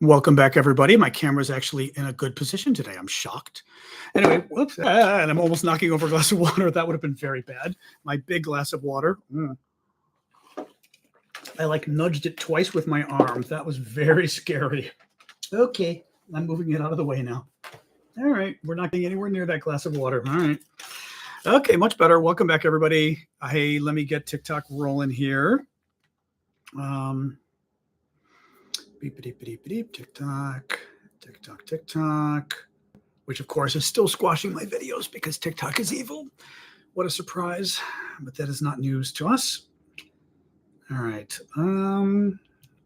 Welcome back, everybody. My camera's actually in a good position today. I'm shocked. Anyway, whoops, and I'm almost knocking over a glass of water. That would have been very bad. My big glass of water. I nudged it twice with my arm. That was very scary. Okay, I'm moving it out of the way now. All right, we're not getting anywhere near that glass of water. All right. Okay, much better. Welcome back, everybody. Hey, let me get TikTok rolling here. Beep, TikTok, which of course is still squashing my videos because TikTok is evil. What a surprise, but that is not news to us. All right, let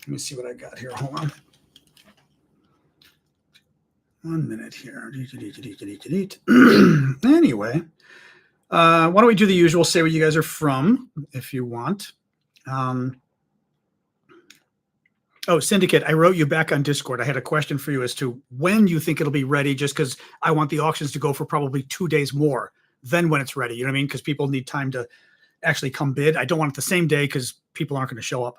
me see what I got here. Hold on. 1 minute here. Anyway, why don't we do the usual, say where you guys are from if you want. Oh, Syndicate, I wrote you back on Discord. I had a question for you as to when you think it'll be ready, just because I want the auctions to go for probably 2 days more than when it's ready. You know what I mean? Because people need time to actually come bid. I don't want it the same day because people aren't going to show up.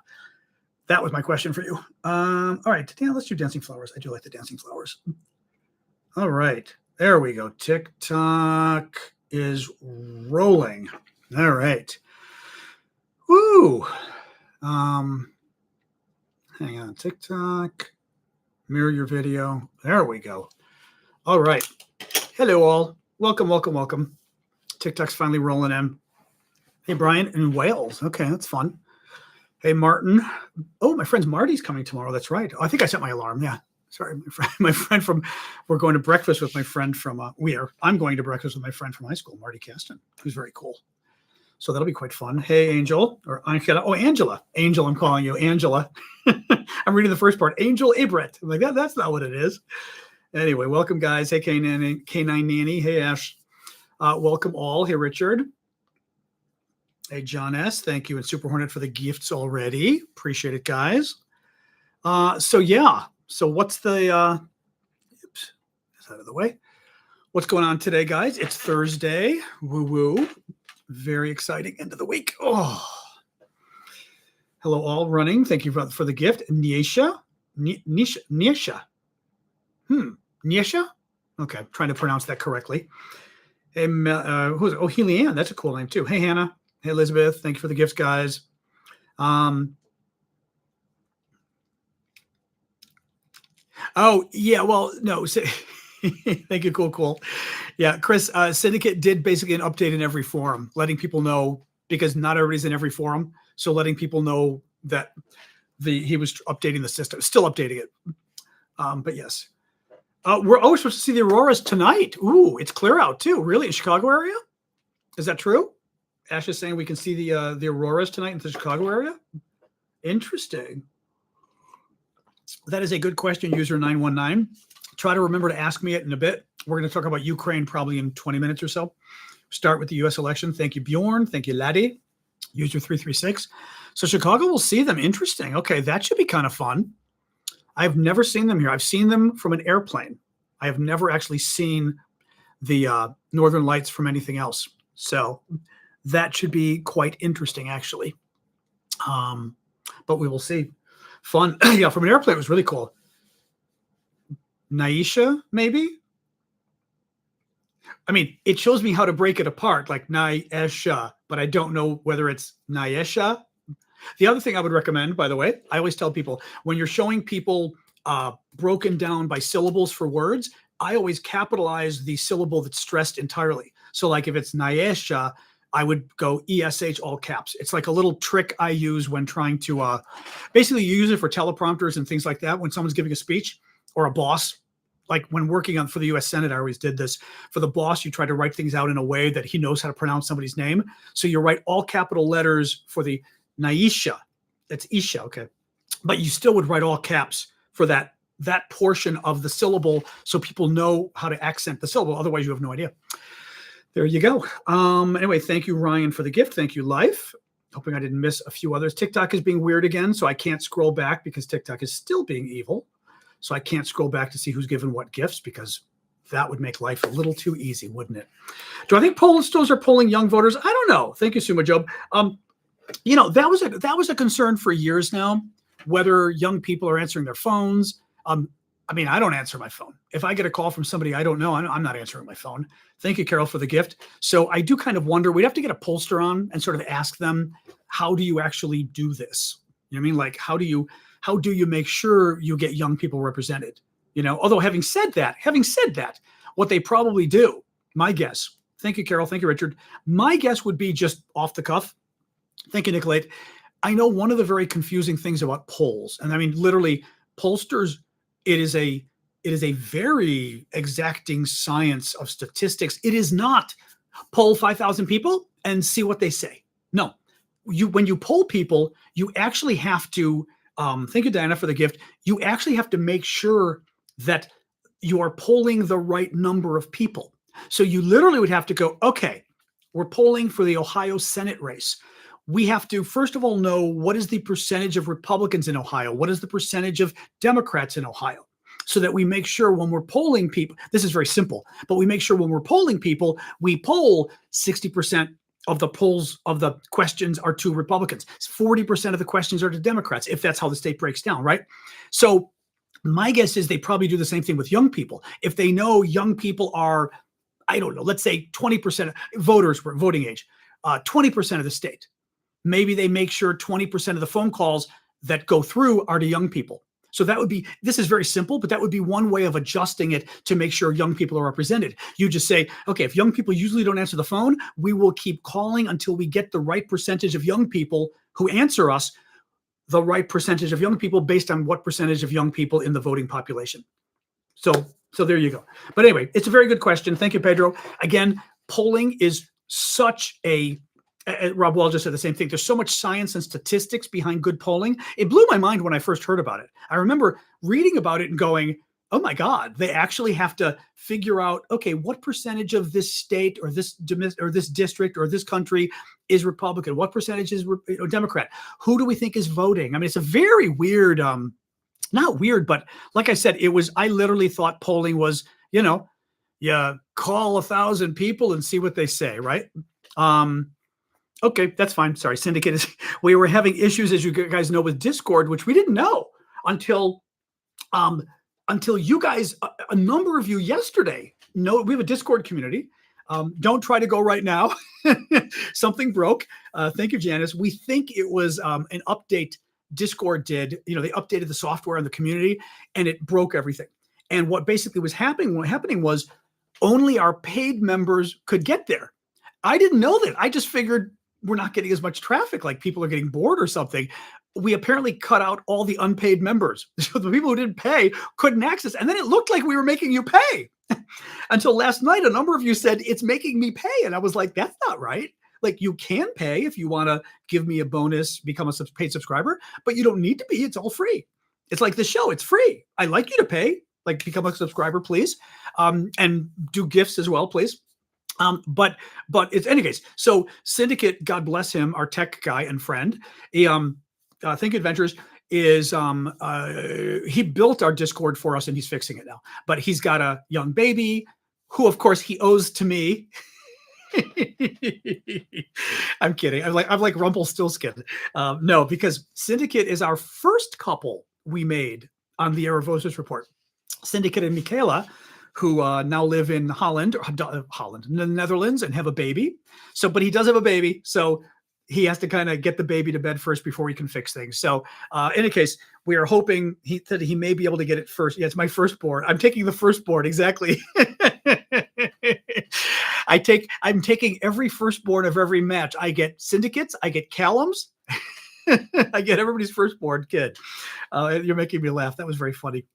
That was my question for you. All right. Yeah, let's do Dancing Flowers. I do like the Dancing Flowers. All right. There we go. TikTok is rolling. All right. Woo. Hang on, TikTok, mirror your video. There we go. All right. Hello, all. Welcome. TikTok's finally rolling in. Hey, Brian in Wales. Okay, that's fun. Hey, Martin. Oh, my friend Marty's coming tomorrow. That's right. Oh, I think I set my alarm. Yeah. Sorry, we're going to breakfast with my friend from, I'm going to breakfast with my friend from high school, Marty Caston, who's very cool. So that'll be quite fun. Hey, Angel, or Angela. Angel, I'm calling you Angela. I'm reading the first part. Angel Ibret. I'm like, that's not what it is. Anyway, welcome, guys. Hey, K9 Nanny. Hey, Ash. Welcome all. Hey, Richard. Hey, John S. Thank you. And Super Hornet for the gifts already. Appreciate it, guys. So what's the, oops, that's out of the way. What's going on today, guys? It's Thursday. Woo-woo. Very exciting end of the week. Oh, hello, all running. Thank you for the gift. Nisha. Nisha. Okay, I'm trying to pronounce that correctly. Hey, who's it? Oh, Helianne. That's a cool name too. Hey, Hannah. Hey, Elizabeth. Thank you for the gifts, guys. Oh, yeah. Well, no. Thank you. Cool. Yeah, Chris, Syndicate did basically an update in every forum, letting people know, because not everybody's in every forum. So letting people know that he was updating the system, still updating it. But yes. We're supposed to see the auroras tonight. Ooh, it's clear out too. Really? In Chicago area? Is that true? Ash is saying we can see the auroras tonight in the Chicago area. Interesting. That is a good question, user 919. Try to remember to ask me it in a bit. We're going to talk about Ukraine probably in 20 minutes or so. Start with the U.S. election. Thank you, Bjorn. Thank you, Laddie. User 336. So Chicago will see them. Interesting. Okay, that should be kind of fun. I've never seen them here. I've seen them from an airplane. I have never actually seen the Northern Lights from anything else. So that should be quite interesting, actually. But we will see. Fun. Yeah, from an airplane, it was really cool. Naisha, maybe? I mean, it shows me how to break it apart, like Naisha, but I don't know whether it's Naisha. The other thing I would recommend, by the way, I always tell people, when you're showing people broken down by syllables for words, I always capitalize the syllable that's stressed entirely. So like if it's Naisha, I would go ESH all caps. It's like a little trick I use when trying to basically use it for teleprompters and things like that. When someone's giving a speech or a boss, like when working for the U.S. Senate, I always did this. For the boss, you try to write things out in a way that he knows how to pronounce somebody's name. So you write all capital letters for the Naisha. That's Isha, okay. But you still would write all caps for that portion of the syllable so people know how to accent the syllable. Otherwise, you have no idea. There you go. Anyway, thank you, Ryan, for the gift. Thank you, Life. Hoping I didn't miss a few others. TikTok is being weird again, so I can't scroll back because TikTok is still being evil. So I can't scroll back to see who's given what gifts because that would make life a little too easy, wouldn't it? Do I think pollsters are polling young voters? I don't know. Thank you, Suma Job. That was a concern for years now, whether young people are answering their phones. I mean, I don't answer my phone. If I get a call from somebody I don't know, I'm not answering my phone. Thank you, Carol, for the gift. So I do kind of wonder, we'd have to get a pollster on and sort of ask them, how do you actually do this? You know what I mean? Like, how do you make sure you get young people represented? Although having said that, what they probably do, my guess, thank you, Carol, thank you, Richard. My guess would be just off the cuff. Thank you, Nicolette. I know one of the very confusing things about polls, and I mean, literally, pollsters, it is a very exacting science of statistics. It is not poll 5,000 people and see what they say. No, when you poll people, you actually have to, thank you, Diana, for the gift. You actually have to make sure that you are polling the right number of people. So you literally would have to go, okay, we're polling for the Ohio Senate race. We have to, first of all, know what is the percentage of Republicans in Ohio? What is the percentage of Democrats in Ohio? So that we make sure when we're polling people, this is very simple, but we make sure when we're polling people, we poll 60% of the polls of the questions are to Republicans. 40% of the questions are to Democrats, if that's how the state breaks down, right? So my guess is they probably do the same thing with young people. If they know young people are, I don't know, let's say 20% of voters were voting age, 20% of the state. Maybe they make sure 20% of the phone calls that go through are to young people. So that would be, this is very simple, but that would be one way of adjusting it to make sure young people are represented. You just say, okay, if young people usually don't answer the phone, we will keep calling until we get the right percentage of young people who answer us, the right percentage of young people based on what percentage of young people in the voting population. So there you go. But anyway, it's a very good question. Thank you, Pedro. Again, polling is such a, Rob Wall just said the same thing. There's so much science and statistics behind good polling. It blew my mind when I first heard about it. I remember reading about it and going, oh my God, they actually have to figure out, okay, what percentage of this state or this district or this country is Republican? What percentage is Democrat? Who do we think is voting? I mean, it's a very weird, not weird, but like I said, I literally thought polling was, you call 1,000 people and see what they say, right? Okay, that's fine. Sorry, Syndicate we were having issues, as you guys know, with Discord, which we didn't know until you guys, a number of you yesterday know we have a Discord community. Don't try to go right now. Something broke. Thank you, Janice. We think it was an update Discord did. They updated the software in the community and it broke everything. And what basically was happening was only our paid members could get there. I didn't know that. I just figured we're not getting as much traffic, like people are getting bored or something. We apparently cut out all the unpaid members. So the people who didn't pay couldn't access. And then it looked like we were making you pay. Until last night, a number of you said, it's making me pay. And I was like, that's not right. Like, you can pay if you want to give me a bonus, become a paid subscriber, but you don't need to be. It's all free. It's like the show. It's free. I'd like you to pay, like become a subscriber, please. And do gifts as well, please. But it's anyways. So Syndicate, God bless him, our tech guy and friend, Think Adventures is he built our Discord for us and he's fixing it now. But he's got a young baby who, of course, he owes to me. I'm kidding. I'm like Rumpelstiltskin. No, because Syndicate is our first couple we made on the Aravosis report. Syndicate and Michaela, who now live in Holland, in the Netherlands, and have a baby. So, but he does have a baby, so he has to kind of get the baby to bed first before he can fix things. So, in any case, we are hoping that he may be able to get it first. Yeah, it's my firstborn. I'm taking the firstborn, exactly. I'm taking every firstborn of every match. I get Syndicates, I get Callums, I get everybody's firstborn kid. You're making me laugh. That was very funny.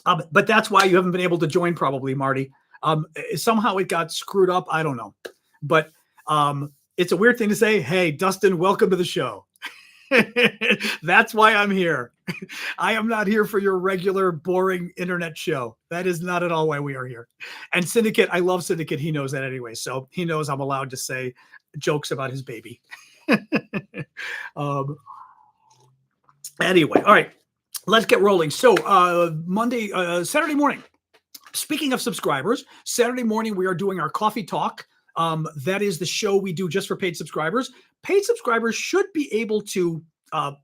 But that's why you haven't been able to join, probably, Marty. Somehow it got screwed up. I don't know. But it's a weird thing to say. Hey, Dustin, welcome to the show. That's why I'm here. I am not here for your regular, boring internet show. That is not at all why we are here. And Syndicate, I love Syndicate. He knows that anyway. So he knows I'm allowed to say jokes about his baby. Anyway, all right. Let's get rolling. So Saturday morning, speaking of subscribers, Saturday morning, we are doing our coffee talk. That is the show we do just for paid subscribers. Paid subscribers should be able to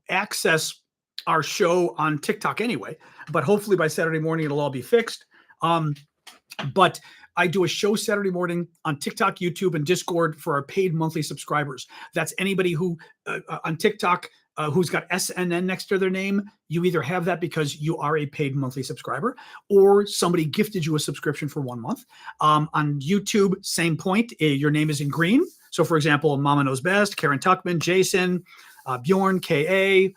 access our show on TikTok anyway, but hopefully by Saturday morning, it'll all be fixed. But I do a show Saturday morning on TikTok, YouTube, and Discord for our paid monthly subscribers. That's anybody who on TikTok who's got SNN next to their name. You either have that because you are a paid monthly subscriber, or somebody gifted you a subscription for 1 month. On YouTube, same point. Your name is in green. So, for example, Mama Knows Best, Karen Tuckman, Jason, Bjorn, KA.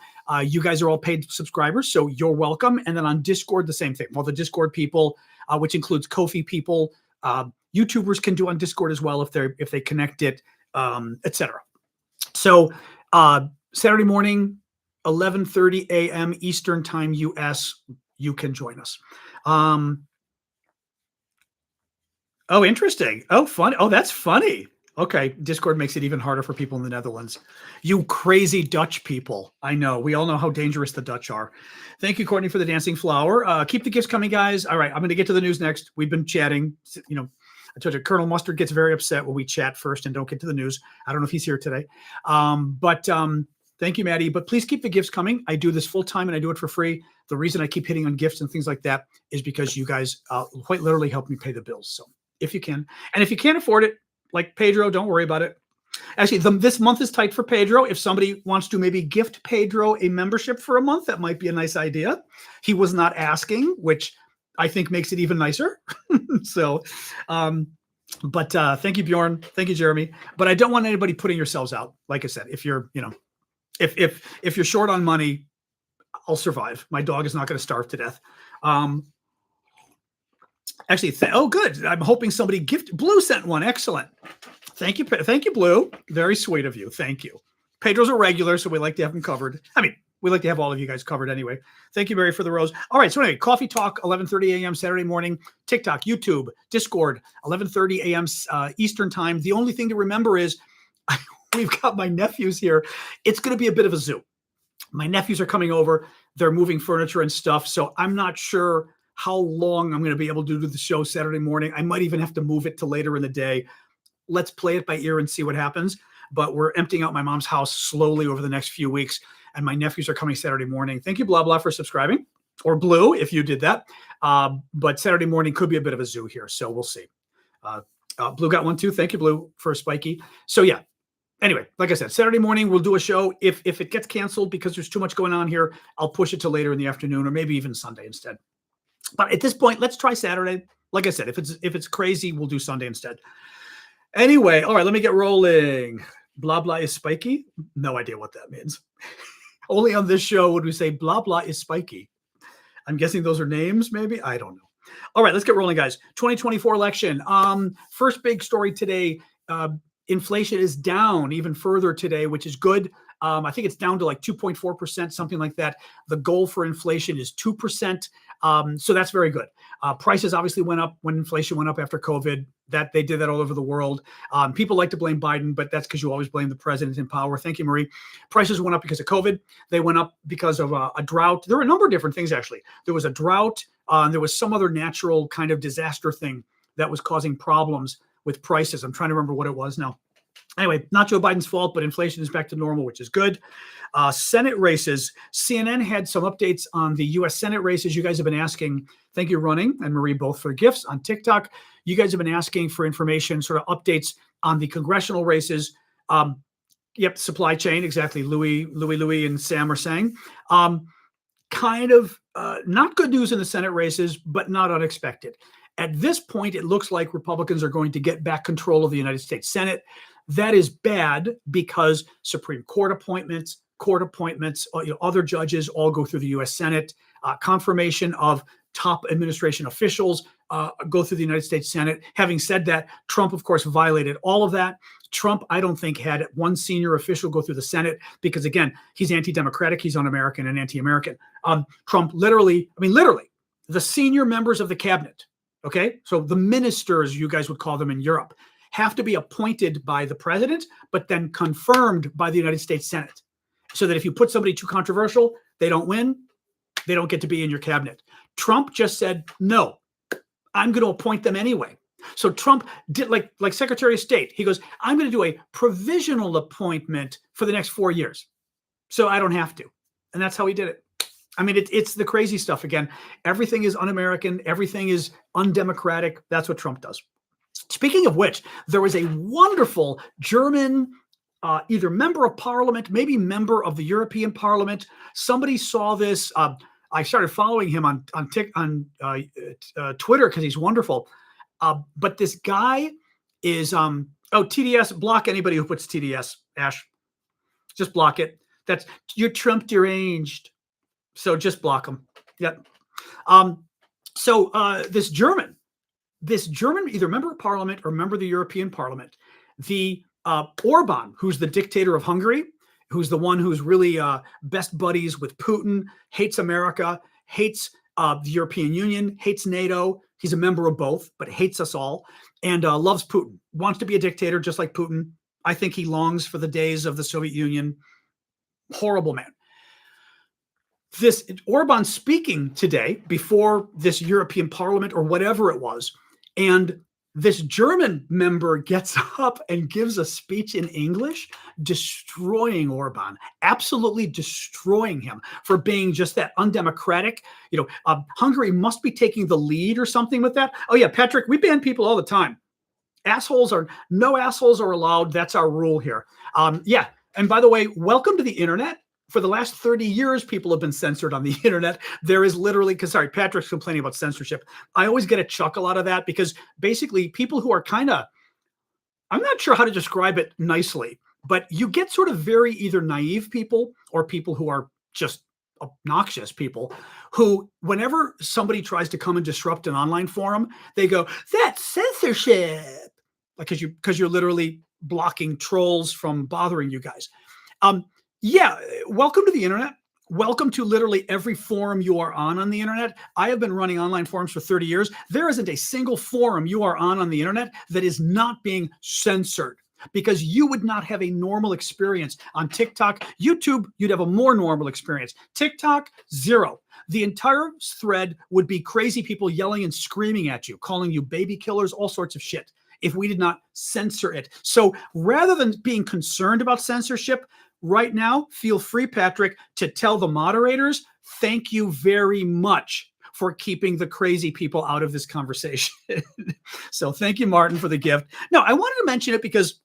You guys are all paid subscribers, so you're welcome. And then on Discord, the same thing. Well, the Discord people, which includes Ko-fi people, YouTubers can do on Discord as well if they connect it, etc. So Saturday morning, 11:30 a.m. Eastern Time, US, you can join us. Oh, interesting. Oh, fun. Oh, that's funny. Okay, Discord makes it even harder for people in the Netherlands. You crazy Dutch people. I know. We all know how dangerous the Dutch are. Thank you, Courtney, for the dancing flower. Keep the gifts coming, guys. All right, I'm going to get to the news next. We've been chatting. You know, I told you, Colonel Mustard gets very upset when we chat first and don't get to the news. I don't know if he's here today. Thank you, Maddie. But please keep the gifts coming. I do this full time and I do it for free. The reason I keep hitting on gifts and things like that is because you guys quite literally help me pay the bills. So if you can, and if you can't afford it, like Pedro, don't worry about it. Actually, this month is tight for Pedro. If somebody wants to maybe gift Pedro a membership for a month, that might be a nice idea. He was not asking, which I think makes it even nicer. So, thank you, Bjorn. Thank you, Jeremy. But I don't want anybody putting yourselves out. Like I said, if you're, if you're short on money, I'll survive. My dog is not going to starve to death. Actually, oh, good. I'm hoping somebody Blue sent one. Excellent. Thank you. Thank you, Blue. Very sweet of you. Thank you. Pedro's a regular, so we like to have him covered. I mean, we like to have all of you guys covered anyway. Thank you, Barry, for the rose. All right. So anyway, Coffee Talk, 11:30 a.m. Saturday morning. TikTok, YouTube, Discord, 11:30 a.m. Eastern time. The only thing to remember is we've got my nephews here. It's going to be a bit of a zoo. My nephews are coming over. They're moving furniture and stuff. So I'm not sure how long I'm going to be able to do the show Saturday morning. I might even have to move it to later in the day. Let's play it by ear and see what happens. But we're emptying out my mom's house slowly over the next few weeks. And my nephews are coming Saturday morning. Thank you, blah, blah, for subscribing. Or Blue, if you did that. But Saturday morning could be a bit of a zoo here. So we'll see. Blue got one too. Thank you, Blue, for a spiky. So yeah. Anyway, like I said, Saturday morning, we'll do a show. If it gets canceled because there's too much going on here, I'll push it to later in the afternoon or maybe even Sunday instead. But at this point, let's try Saturday. Like I said, if it's crazy, we'll do Sunday instead. Anyway, all right, let me get rolling. Blah, blah is spiky. No idea what that means. Only on this show would we say blah, blah is spiky. I'm guessing those are names, maybe? I don't know. All right, let's get rolling, guys. 2024 election. First big story today. Inflation is down even further today, which is good. I think it's down to like 2.4%, something like that. The goal for inflation is 2%. So that's very good. Prices obviously went up when inflation went up after COVID. That they did that all over the world. People like to blame Biden, but that's because you always blame the president in power. Thank you, Marie. Prices went up because of COVID. They went up because of a drought. There were a number of different things, actually. There was a drought. There was some other natural kind of disaster thing that was causing problems with prices. I'm trying to remember what it was now. Anyway, not Joe Biden's fault, but inflation is back to normal, which is good. Senate races. CNN had some updates on the U.S. Senate races. You guys have been asking. Thank you, Running and Marie, both for gifts on TikTok. You guys have been asking for information, sort of updates on the congressional races. Yep, supply chain, exactly. Louis, and Sam are saying. Kind of not good news in the Senate races, but not unexpected. At this point, it looks like Republicans are going to get back control of the United States Senate. That is bad because Supreme Court appointments, other judges all go through the U.S. Senate. Confirmation of top administration officials go through the United States Senate. Having said that, Trump, of course, violated all of that. Trump, I don't think, had one senior official go through the Senate because, again, he's anti-democratic, he's un-American and anti-American. Trump literally, the senior members of the cabinet, okay? So the ministers, you guys would call them in Europe, have to be appointed by the president, but then confirmed by the United States Senate. So that if you put somebody too controversial, they don't win, they don't get to be in your cabinet. Trump just said, no, I'm going to appoint them anyway. So Trump did like Secretary of State. He goes, I'm going to do a provisional appointment for the next 4 years. So I don't have to. And that's how he did it. I mean, it's the crazy stuff again. Everything is un-American. Everything is undemocratic. That's what Trump does. Speaking of which, there was a wonderful German, either member of parliament, maybe member of the European Parliament. Somebody saw this. I started following him on Twitter because he's wonderful. But this guy is TDS. Block anybody who puts TDS. Ash, just block it. You're Trump deranged. So just block them. Yep. This German, either member of parliament or member of the European Parliament, the Orban, who's the dictator of Hungary, who's the one who's really best buddies with Putin, hates America, hates the European Union, hates NATO. He's a member of both, but hates us all, and loves Putin, wants to be a dictator just like Putin. I think he longs for the days of the Soviet Union. Horrible man. This Orban speaking today before this European Parliament or whatever it was, and this German member gets up and gives a speech in English, destroying Orban, absolutely destroying him for being just that undemocratic. Hungary must be taking the lead or something with that. Oh yeah, Patrick, we ban people all the time. No assholes are allowed. That's our rule here. Yeah. And by the way, welcome to the internet. For the last 30 years, people have been censored on the internet. There is literally, Patrick's complaining about censorship. I always get a chuckle out of that because basically people who are I'm not sure how to describe it nicely, but you get sort of very either naive people or people who are just obnoxious people who, whenever somebody tries to come and disrupt an online forum, they go, that's censorship. Because you're literally blocking trolls from bothering you guys. Yeah, welcome to the internet. Welcome to literally every forum you are on the internet. I have been running online forums for 30 years. There isn't a single forum you are on the internet that is not being censored, because you would not have a normal experience on TikTok. YouTube, you'd have a more normal experience. TikTok, zero. The entire thread would be crazy people yelling and screaming at you, calling you baby killers, all sorts of shit, if we did not censor it. So rather than being concerned about censorship, right now, feel free, Patrick, to tell the moderators, thank you very much for keeping the crazy people out of this conversation. So thank you, Martin, for the gift. Now, I wanted to mention it because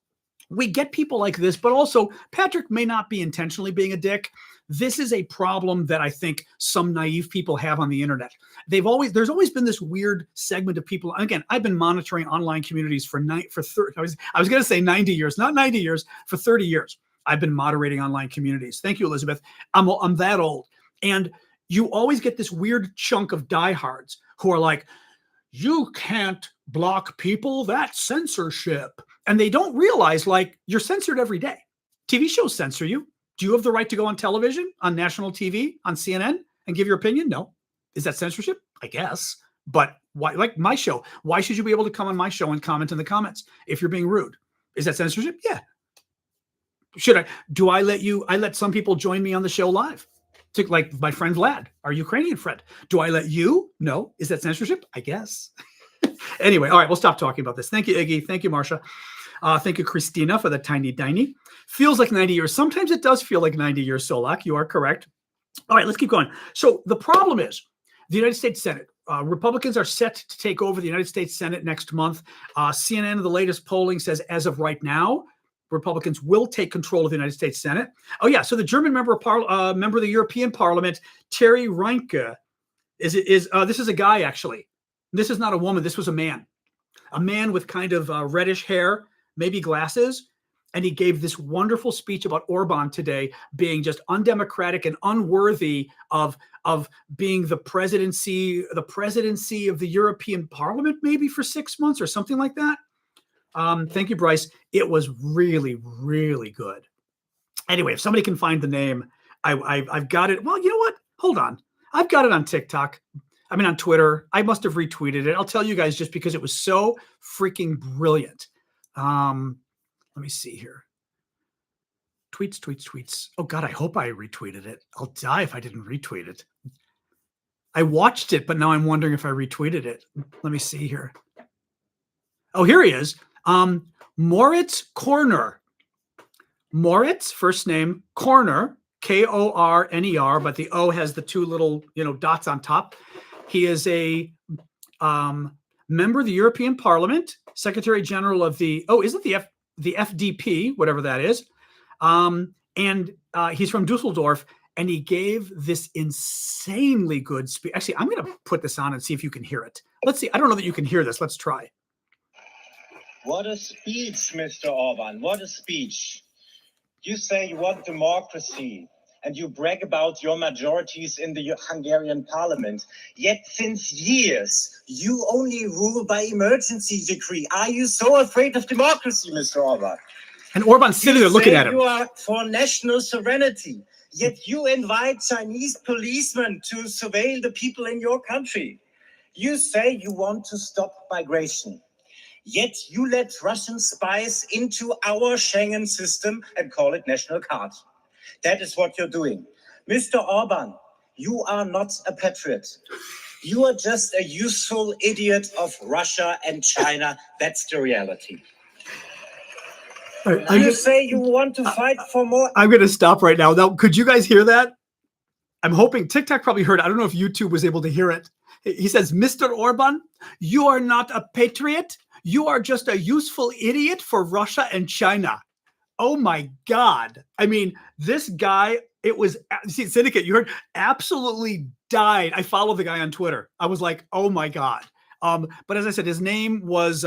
we get people like this, but also Patrick may not be intentionally being a dick. This is a problem that I think some naive people have on the internet. There's always been this weird segment of people. Again, I've been monitoring online communities for 30. I was going to say 90 years, not 90 years, for 30 years. I've been moderating online communities. Thank you, Elizabeth. I'm that old. And you always get this weird chunk of diehards who are like, you can't block people, that's censorship. And they don't realize, you're censored every day. TV shows censor you. Do you have the right to go on television, on national TV, on CNN, and give your opinion? No. Is that censorship? I guess. But why? Like my show, why should you be able to come on my show and comment in the comments if you're being rude? Is that censorship? Yeah. Should I? Do I let you? I let some people join me on the show live. Like my friend Vlad, our Ukrainian friend. Do I let you? No. Is that censorship? I guess. Anyway, all right, we'll stop talking about this. Thank you, Iggy. Thank you, Marsha. Thank you, Christina, for the tiny diny. Feels like 90 years. Sometimes it does feel like 90 years, Solak. You are correct. All right, let's keep going. So the problem is the United States Senate. Republicans are set to take over the United States Senate next month. CNN, the latest polling says as of right now, Republicans will take control of the United States Senate. Oh, yeah. So the German member of the European Parliament, Terry Reinke, this is a guy, actually. This is not a woman. This was a man with kind of reddish hair, maybe glasses. And he gave this wonderful speech about Orban today being just undemocratic and unworthy of being the presidency of the European Parliament, maybe for 6 months or something like that. Thank you, Bryce. It was really, really good. Anyway, if somebody can find the name, I've got it. Well, you know what? Hold on. I've got it on TikTok. On Twitter. I must have retweeted it. I'll tell you guys just because it was so freaking brilliant. Let me see here. Tweets. Oh, God, I hope I retweeted it. I'll die if I didn't retweet it. I watched it, but now I'm wondering if I retweeted it. Let me see here. Oh, here he is. Moritz Korner. Moritz, first name, Korner, Korner, but the O has the two little, dots on top. He is a member of the European Parliament, Secretary General of the FDP, whatever that is. And he's from Dusseldorf, and he gave this insanely good speech. Actually, I'm going to put this on and see if you can hear it. Let's see. I don't know that you can hear this. Let's try. What a speech, Mr. Orban. What a speech. You say you want democracy, and you brag about your majorities in the Hungarian parliament. Yet since years, you only rule by emergency decree. Are you so afraid of democracy, Mr. Orban? And Orban's sitting there looking at him. You are for national sovereignty, yet you invite Chinese policemen to surveil the people in your country. You say you want to stop migration, yet you let Russian spies into our Schengen system and call it national card. That is what you're doing. Mr. Orban, you are not a patriot. You are just a useful idiot of Russia and China. That's the reality. Right, you say you want to fight for more. I'm going to stop right now. Now, could you guys hear that? I'm hoping TikTok probably heard it. I don't know if YouTube was able to hear it. He says, Mr. Orban, you are not a patriot. You are just a useful idiot for Russia and China. Oh my God. I mean, this guy, Syndicate, you heard, absolutely died. I follow the guy on Twitter. I was like, oh my God. But as I said, his name was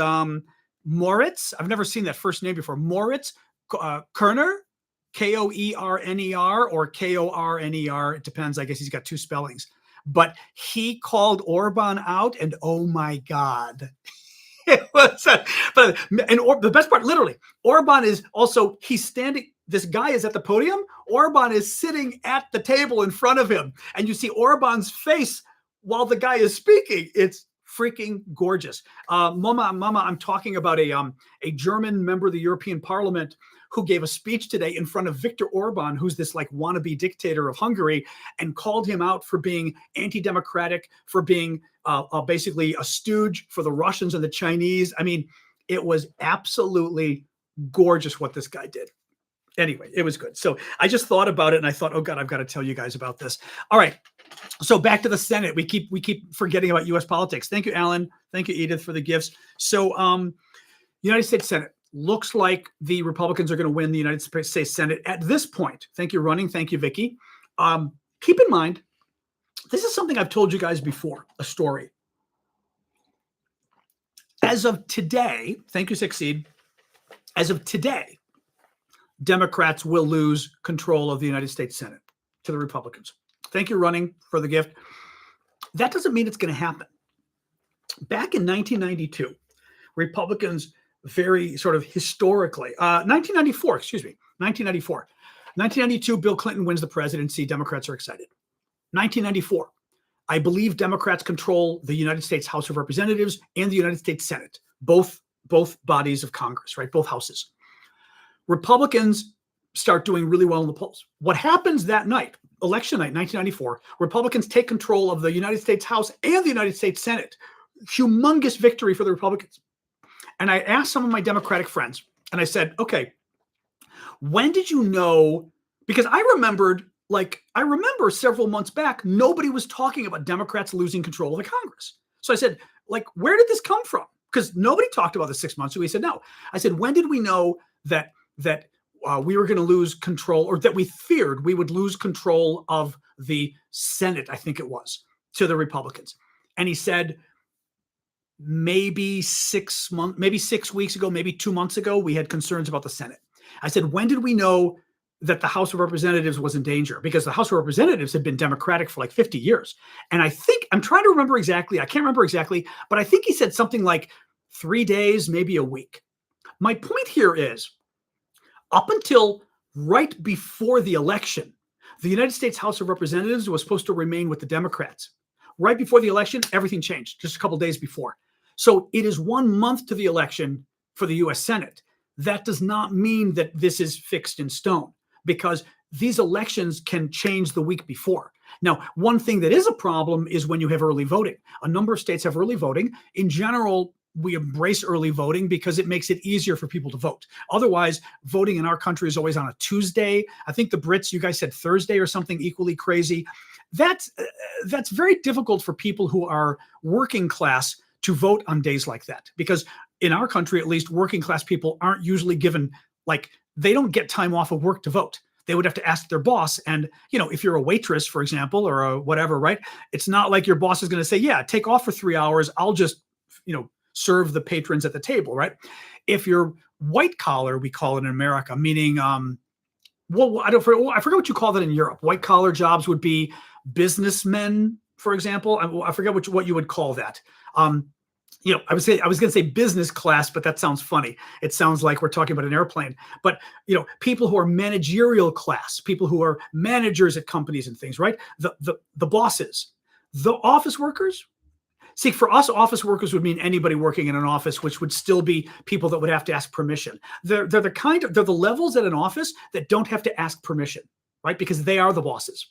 Moritz. I've never seen that first name before. Moritz Kerner, Koerner or Korner. It depends. I guess he's got two spellings. But he called Orban out, and oh my God. It was, the best part, literally, Orban is also, he's standing, this guy is at the podium. Orban is sitting at the table in front of him. And you see Orban's face while the guy is speaking. It's freaking gorgeous. Mama, I'm talking about a German member of the European Parliament who gave a speech today in front of Viktor Orban, who's this like wannabe dictator of Hungary, and called him out for being anti-democratic, for being basically a stooge for the Russians and the Chinese. I mean, it was absolutely gorgeous what this guy did. Anyway, it was good. So I just thought about it and I thought, oh God, I've got to tell you guys about this. All right. So back to the Senate. We keep forgetting about U.S. politics. Thank you, Alan. Thank you, Edith, for the gifts. So United States Senate. Looks like the Republicans are going to win the United States Senate at this point. Thank you, Running. Thank you, Vicky. Keep in mind, this is something I've told you guys before, a story. As of today, thank you, Succeed. As of today, Democrats will lose control of the United States Senate to the Republicans. Thank you, Running, for the gift. That doesn't mean it's going to happen. Back in 1992, Republicans very sort of historically, 1992, Bill Clinton wins the presidency. Democrats are excited. 1994, I believe Democrats control the United States House of Representatives and the United States Senate, both bodies of Congress, right? Both houses. Republicans start doing really well in the polls. What happens that night, election night, 1994, Republicans take control of the United States House and the United States Senate. Humongous victory for the Republicans. And I asked some of my Democratic friends, and I said, okay, when did you know? Because I remember several months back, nobody was talking about Democrats losing control of the Congress. So I said, where did this come from? Because nobody talked about the 6 months. So he said, no. I said, when did we know that we were going to lose control, or that we feared we would lose control of the Senate, I think it was, to the Republicans? And he said, maybe 6 weeks ago, maybe 2 months ago, we had concerns about the Senate. I said, when did we know that the House of Representatives was in danger? Because the House of Representatives had been Democratic for like 50 years. And I think, I'm trying to remember exactly, I can't remember exactly, but I think he said something like 3 days, maybe a week. My point here is, up until right before the election, the United States House of Representatives was supposed to remain with the Democrats. Right before the election, everything changed just a couple days before. So it is 1 month to the election for the U.S. Senate. That does not mean that this is fixed in stone, because these elections can change the week before. Now, one thing that is a problem is when you have early voting. A number of states have early voting. In general, we embrace early voting because it makes it easier for people to vote. Otherwise, voting in our country is always on a Tuesday. I think the Brits, you guys said Thursday or something equally crazy. That's very difficult for people who are working class to vote on days like that, because in our country, at least, working class people aren't usually given, like, they don't get time off of work to vote. They would have to ask their boss. And, if you're a waitress, for example, or a whatever, right? It's not like your boss is going to say, yeah, take off for 3 hours. I'll just, serve the patrons at the table, right? If you're white collar, we call it in America, meaning, well, I forget what you call that in Europe. White collar jobs would be businessmen, for example. I forget what you would call that. I was going to say business class, but that sounds funny. It sounds like we're talking about an airplane. But people who are managerial class, people who are managers at companies and things, right? The bosses, the office workers. See, for us, office workers would mean anybody working in an office, which would still be people that would have to ask permission. They're the levels at an office that don't have to ask permission, right? Because they are the bosses,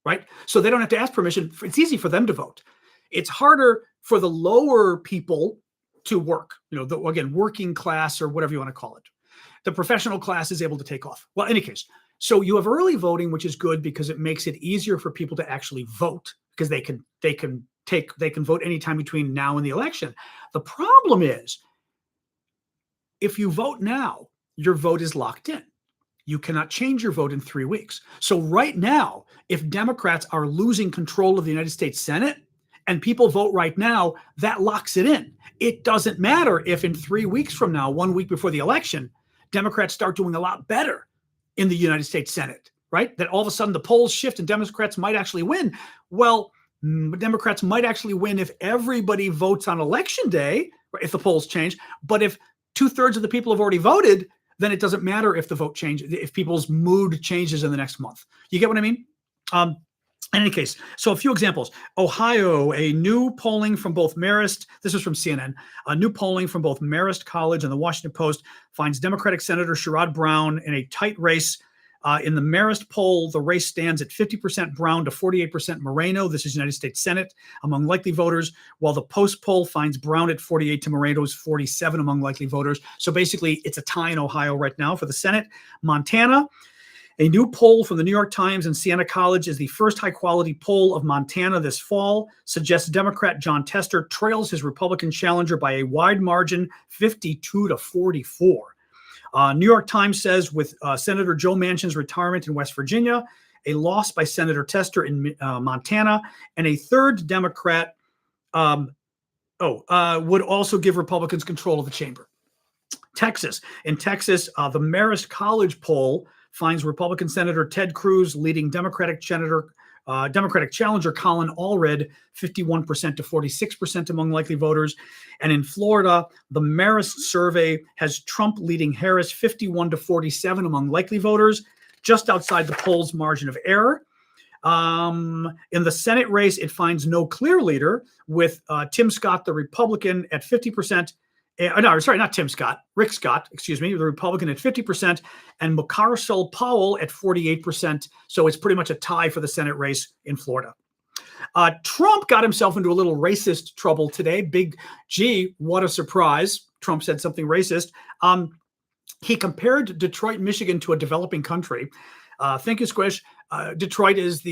right? So they don't have to ask permission. It's easy for them to vote. It's harder for the lower people to work, again, working class or whatever you want to call it. The professional class is able to take off. Well, in any case, so you have early voting, which is good because it makes it easier for people to actually vote, because they can vote anytime between now and the election. The problem is, if you vote now, your vote is locked in. You cannot change your vote in 3 weeks. So right now, if Democrats are losing control of the United States Senate and people vote right now, that locks it in. It doesn't matter if in 3 weeks from now, 1 week before the election, Democrats start doing a lot better in the United States Senate, right? That all of a sudden the polls shift and Democrats might actually win. Well, Democrats might actually win if everybody votes on election day, if the polls change. But if 2/3 of the people have already voted, then it doesn't matter if the vote changes, if people's mood changes in the next month. You get what I mean? In any case, so a few examples. Ohio, a new polling from both Marist, this is from CNN, a new polling from both Marist College and the Washington Post finds Democratic Senator Sherrod Brown in a tight race. In the Marist poll, the race stands at 50% Brown to 48% Moreno. This is United States Senate among likely voters, while the Post poll finds Brown at 48 to Moreno's 47 among likely voters. So basically, it's a tie in Ohio right now for the Senate. Montana, a new poll from the New York Times and Siena College is the first high-quality poll of Montana this fall, suggests Democrat John Tester trails his Republican challenger by a wide margin, 52 to 44. New York Times says with Senator Joe Manchin's retirement in West Virginia, a loss by Senator Tester in Montana, and a third Democrat would also give Republicans control of the chamber. Texas. In Texas, the Marist College poll finds Republican Senator Ted Cruz leading Democratic challenger Colin Allred 51% to 46% among likely voters. And in Florida, the Marist survey has Trump leading Harris 51 to 47 among likely voters, just outside the poll's margin of error. In the Senate race, it finds no clear leader, with Tim Scott, the Republican, at 50%. Not Tim Scott, Rick Scott, the Republican at 50%, and McCarcel Powell at 48%. So it's pretty much a tie for the Senate race in Florida. Trump got himself into a little racist trouble today. Big G, what a surprise. Trump said something racist. He compared Detroit, Michigan to a developing country. Thank you, Squish. Detroit is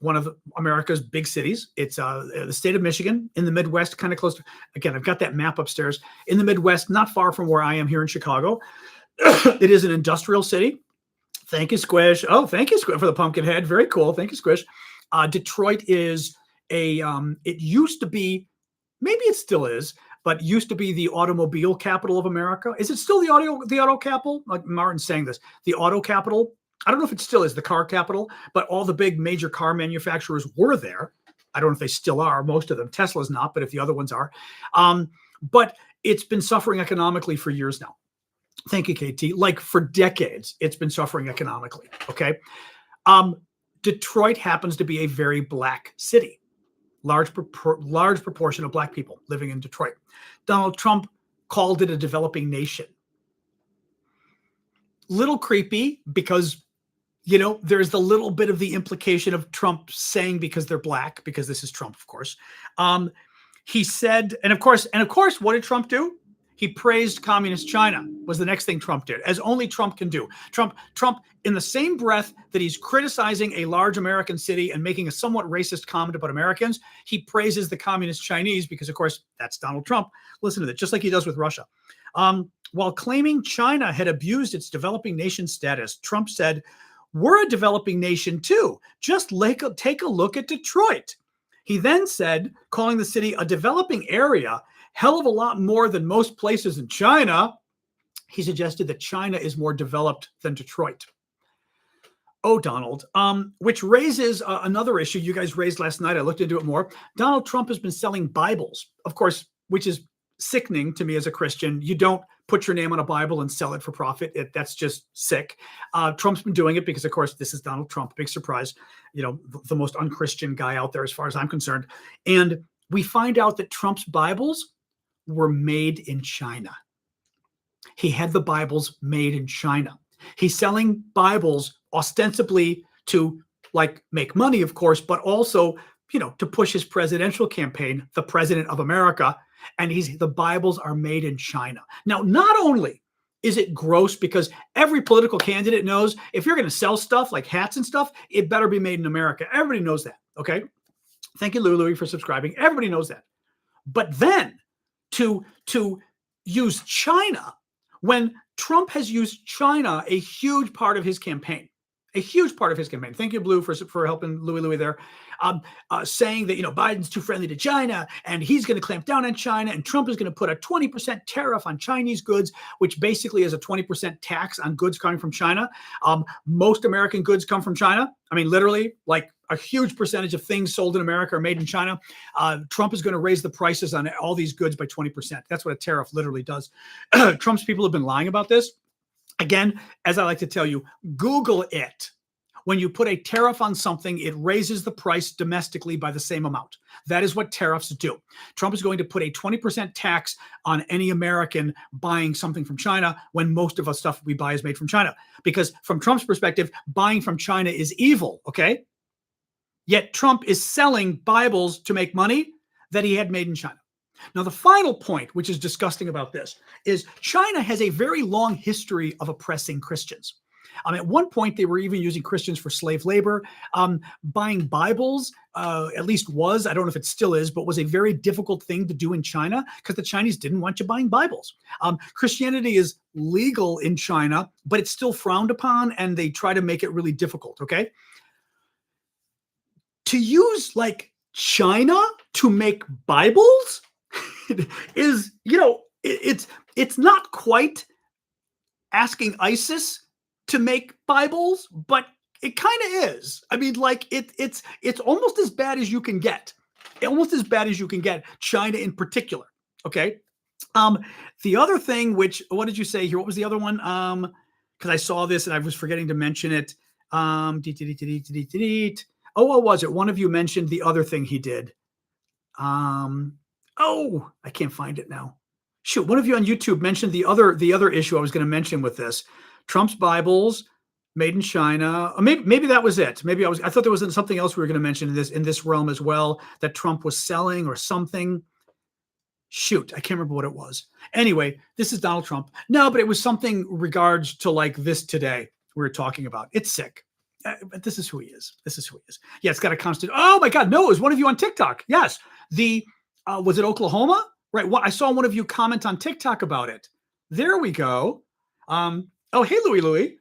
one of America's big cities. It's the state of Michigan in the Midwest, kind of close to, again, I've got that map upstairs, in the Midwest, not far from where I am here in Chicago. It is an industrial city. Thank you, Squish. Oh, thank you, Squish, for the pumpkin head. Very cool. Thank you, Squish. Detroit is it used to be, maybe it still is, but used to be the automobile capital of America. Is it still the auto capital? Like Martin's saying this, the auto capital. I don't know if it still is the car capital, but all the big major car manufacturers were there. I don't know if they still are. Most of them. Tesla's not, but if the other ones are. But it's been suffering economically for years now. Thank you, KT. Like for decades, it's been suffering economically. Okay. Detroit happens to be a very black city. Large proportion of black people living in Detroit. Donald Trump called it a developing nation. Little creepy because, there's the little bit of the implication of Trump saying because they're black, because this is Trump, of course. He said, and of course, what did Trump do? He praised communist China was the next thing Trump did, as only Trump can do. Trump, in the same breath that he's criticizing a large American city and making a somewhat racist comment about Americans, he praises the communist Chinese because, of course, that's Donald Trump. Listen to that, just like he does with Russia. While claiming China had abused its developing nation status, Trump said, "We're a developing nation too. Just take a look at Detroit." He then said, calling the city a developing area, hell of a lot more than most places in China. He suggested that China is more developed than Detroit. Oh, Donald, which raises another issue you guys raised last night. I looked into it more. Donald Trump has been selling Bibles, of course, which is sickening to me as a Christian. You don't put your name on a Bible and sell it for profit. That's just sick. Trump's been doing it because, of course, this is Donald Trump. Big surprise. You know, the most unchristian guy out there as far as I'm concerned. And we find out that Trump's Bibles were made in China. He had the Bibles made in China. He's selling Bibles ostensibly to make money, of course, but also, to push his presidential campaign, the president of America. And the Bibles are made in China. Now, not only is it gross because every political candidate knows if you're going to sell stuff like hats and stuff, it better be made in America. Everybody knows that. Okay. Thank you, Louie, for subscribing. Everybody knows that. But then to use China, when Trump has used China a huge part of his campaign, Thank you, Blue, for helping Louie there. Saying that, Biden's too friendly to China and he's going to clamp down on China and Trump is going to put a 20% tariff on Chinese goods, which basically is a 20% tax on goods coming from China. Most American goods come from China. I mean, literally, like a huge percentage of things sold in America are made in China. Trump is going to raise the prices on all these goods by 20%. That's what a tariff literally does. Trump's people have been lying about this. Again, as I like to tell you, Google it. When you put a tariff on something, it raises the price domestically by the same amount. That is what tariffs do. Trump is going to put a 20% tax on any American buying something from China when most of the stuff we buy is made from China. Because from Trump's perspective, buying from China is evil, okay? Yet Trump is selling Bibles to make money that he had made in China. Now, the final point, which is disgusting about this, is China has a very long history of oppressing Christians. At one point, they were even using Christians for slave labor. Buying Bibles, at least I don't know if it still is, but was a very difficult thing to do in China because the Chinese didn't want you buying Bibles. Christianity is legal in China, but it's still frowned upon, and they try to make it really difficult, okay? To use, China to make Bibles is, it's not quite asking ISIS to make Bibles, but it kind of is. I mean, it's almost as bad as you can get. China in particular. Okay. The other thing, what did you say here? What was the other one? Because I saw this and I was forgetting to mention it. What was it? One of you mentioned the other thing he did. I can't find it now. Shoot, one of you on YouTube mentioned the other issue I was going to mention with this. Trump's Bibles made in China. Maybe that was it. I thought there was something else we were going to mention in this realm as well that Trump was selling or something. Shoot, I can't remember what it was. Anyway, this is Donald Trump. No, but it was something regards to this today we were talking about. It's sick. But this is who he is. Yeah, it's got a constant. Oh my God, no, it was one of you on TikTok. Yes. Was it Oklahoma? Right. Well, I saw one of you comment on TikTok about it. There we go. Oh, hey, Louie.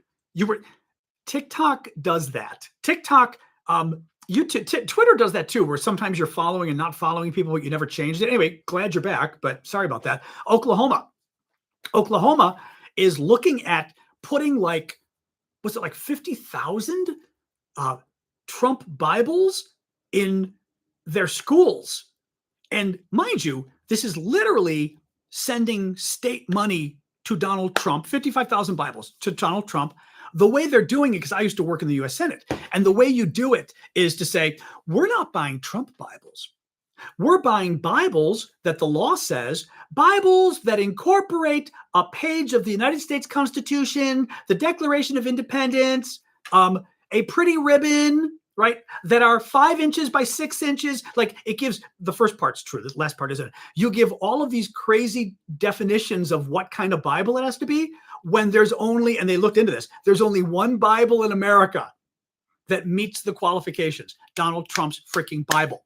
TikTok does that. TikTok, Twitter does that too, where sometimes you're following and not following people, but you never changed it. Anyway, glad you're back, but sorry about that. Oklahoma is looking at putting 50,000 Trump Bibles in their schools. And mind you, this is literally sending state money to Donald Trump, 55,000 Bibles to Donald Trump. The way they're doing it, because I used to work in the U.S. Senate, and the way you do it is to say, we're not buying Trump Bibles. We're buying Bibles that the law says, Bibles that incorporate a page of the United States Constitution, the Declaration of Independence, a pretty ribbon, right? That are 5 inches by 6 inches. Like it gives, the first part's true. The last part isn't. You give all of these crazy definitions of what kind of Bible it has to be when there's only, and they looked into this, there's only one Bible in America that meets the qualifications: Donald Trump's freaking Bible.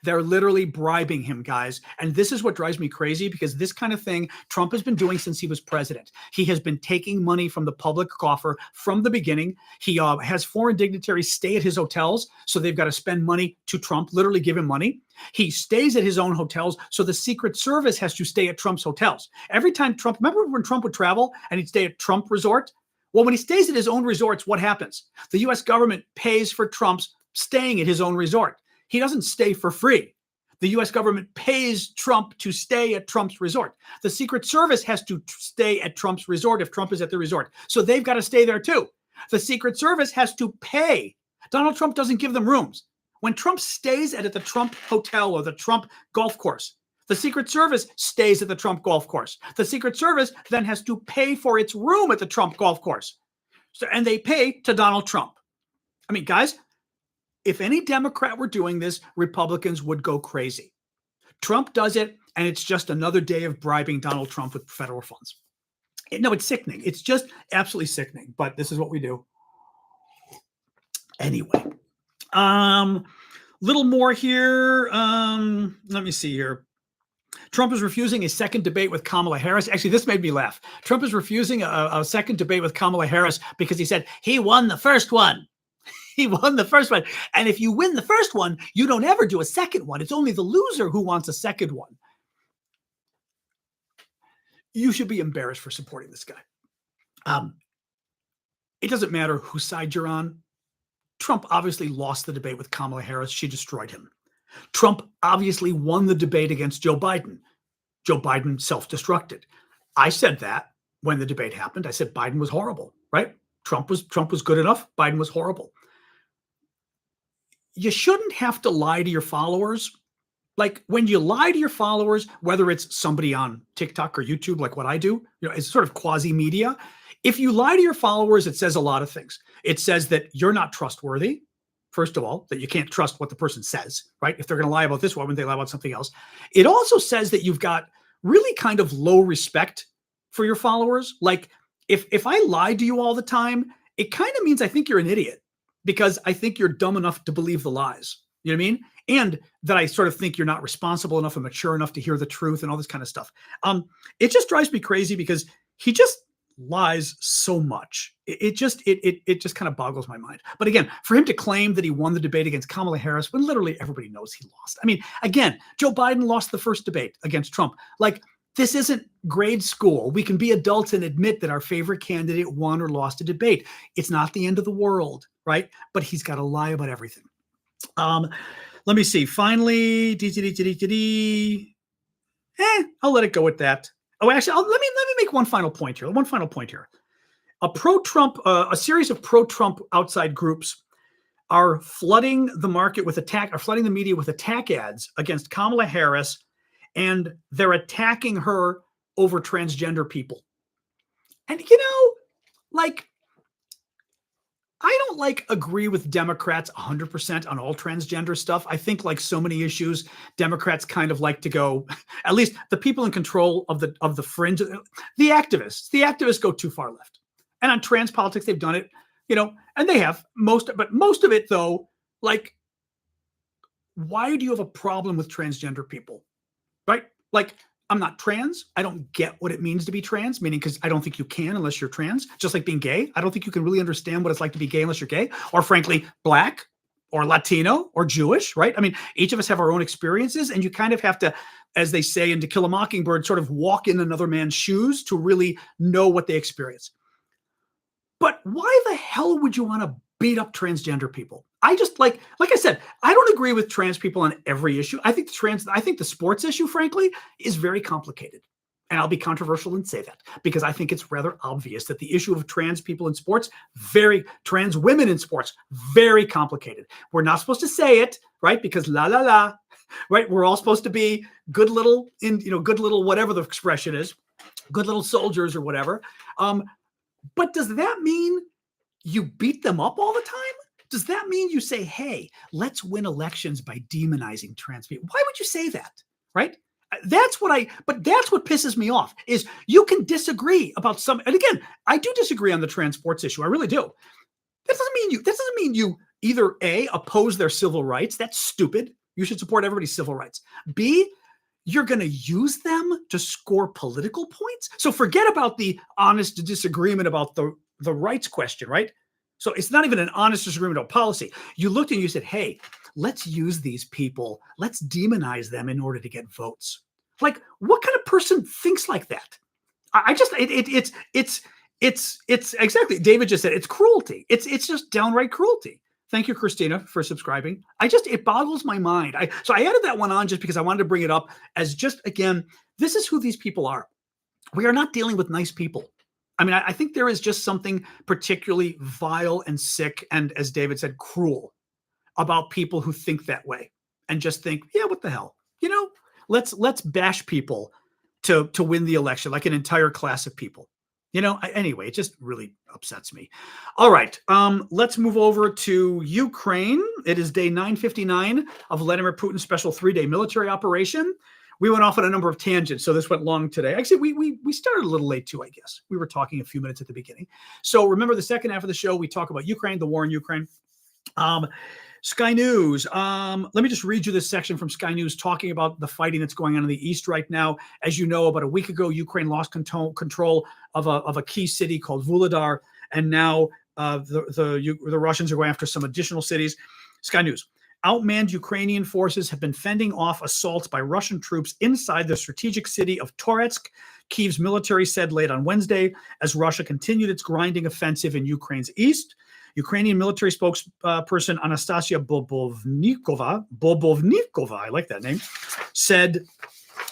They're literally bribing him, guys. And this is what drives me crazy, because this kind of thing Trump has been doing since he was president. He has been taking money from the public coffer from the beginning. He has foreign dignitaries stay at his hotels, so they've got to spend money to Trump, literally give him money. He stays at his own hotels, so the Secret Service has to stay at Trump's hotels. Every time Trump, remember when Trump would travel and he'd stay at Trump Resort? Well, when he stays at his own resorts, what happens? The U.S. government pays for Trump's staying at his own resort. He doesn't stay for free. The U.S. government pays Trump to stay at Trump's resort. The Secret Service has to stay at Trump's resort if Trump is at the resort. So they've got to stay there too. The Secret Service has to pay. Donald Trump doesn't give them rooms. When Trump stays at the Trump Hotel or the Trump golf course, the Secret Service stays at the Trump golf course. The Secret Service then has to pay for its room at the Trump golf course. And they pay to Donald Trump. I mean, guys, if any Democrat were doing this, Republicans would go crazy. Trump does it, and it's just another day of bribing Donald Trump with federal funds. No, it's sickening. It's just absolutely sickening, but this is what we do. Anyway, little more here. Let me see here. Trump is refusing a second debate with Kamala Harris. Actually, this made me laugh. Trump is refusing a second debate with Kamala Harris because he said he won the first one. He won the first one. And if you win the first one, you don't ever do a second one. It's only the loser who wants a second one. You should be embarrassed for supporting this guy. It doesn't matter whose side you're on. Trump obviously lost the debate with Kamala Harris. She destroyed him. Trump obviously won the debate against Joe Biden. Joe Biden self-destructed. I said that when the debate happened. I said Biden was horrible, right? Trump was good enough. Biden was horrible. You shouldn't have to lie to your followers. Like when you lie to your followers, whether it's somebody on TikTok or YouTube, like what I do, it's sort of quasi media. If you lie to your followers, it says a lot of things. It says that you're not trustworthy. First of all, that you can't trust what the person says, right? If they're going to lie about this, why wouldn't they lie about something else? It also says that you've got really kind of low respect for your followers. Like if I lied to you all the time, it kind of means I think you're an idiot, because I think you're dumb enough to believe the lies. You know what I mean? And that I sort of think you're not responsible enough and mature enough to hear the truth and all this kind of stuff. It just drives me crazy because he just lies so much. It just kind of boggles my mind. But again, for him to claim that he won the debate against Kamala Harris when literally everybody knows he lost. I mean, again, Joe Biden lost the first debate against Trump. Like, this isn't grade school. We can be adults and admit that our favorite candidate won or lost a debate. It's not the end of the world, right? But he's got to lie about everything. Let me see. Finally, I'll let it go with that. Oh, actually, let me make one final point here. A series of pro-Trump outside groups are flooding the media with attack ads against Kamala Harris, and they're attacking her over transgender people. And I don't agree with Democrats 100% on all transgender stuff. I think like so many issues, Democrats kind of like to go, at least the people in control of the fringe, the activists go too far left. And on trans politics, they've done it, and they have most of it though, like, why do you have a problem with transgender people? Right? Like, I'm not trans. I don't get what it means to be trans, meaning because I don't think you can unless you're trans. Just like being gay. I don't think you can really understand what it's like to be gay unless you're gay, or frankly, Black or Latino or Jewish, right? I mean, each of us have our own experiences, and you kind of have to, as they say in To Kill a Mockingbird, sort of walk in another man's shoes to really know what they experience. But why the hell would you want to beat up transgender people? I just like I said, I don't agree with trans people on every issue. I think the sports issue, frankly, is very complicated. And I'll be controversial and say that because I think it's rather obvious that the issue of trans people in sports, trans women in sports, very complicated. We're not supposed to say it, right? Because right? We're all supposed to be good little whatever the expression is, good little soldiers or whatever. But does that mean you beat them up all the time? Does that mean you say, hey, let's win elections by demonizing trans people? Why would you say that? Right? But that's what pisses me off is you can disagree about some, and again, I do disagree on the transports issue. I really do. That doesn't mean you either A, oppose their civil rights. That's stupid. You should support everybody's civil rights. B, you're going to use them to score political points. So forget about the honest disagreement about the rights question, right? So it's not even an honest disagreement about policy. You looked and you said, hey, let's use these people. Let's demonize them in order to get votes. Like, what kind of person thinks like that? It's exactly. David just said it's cruelty. It's just downright cruelty. Thank you, Christina, for subscribing. It boggles my mind. So I added that one on just because I wanted to bring it up as just, again, this is who these people are. We are not dealing with nice people. I mean, I think there is just something particularly vile and sick and, as David said, cruel about people who think that way and just think, yeah, what the hell? Let's bash people to win the election, like an entire class of people. Anyway, it just really upsets me. All right, let's move over to Ukraine. It is day 959 of Vladimir Putin's special 3-day military operation. We went off on a number of tangents, so this went long today. Actually, we started a little late too, I guess. We were talking a few minutes at the beginning. So remember, the second half of the show, we talk about Ukraine, the war in Ukraine. Sky News. Let me just read you this section from Sky News talking about the fighting that's going on in the east right now. As you know, about a week ago, Ukraine lost control of a key city called Vuhledar, and now the Russians are going after some additional cities. Sky News. Outmanned Ukrainian forces have been fending off assaults by Russian troops inside the strategic city of Toretsk, Kyiv's military said late on Wednesday, as Russia continued its grinding offensive in Ukraine's east. Ukrainian military spokesperson Anastasia Bobovnikova, I like that name, said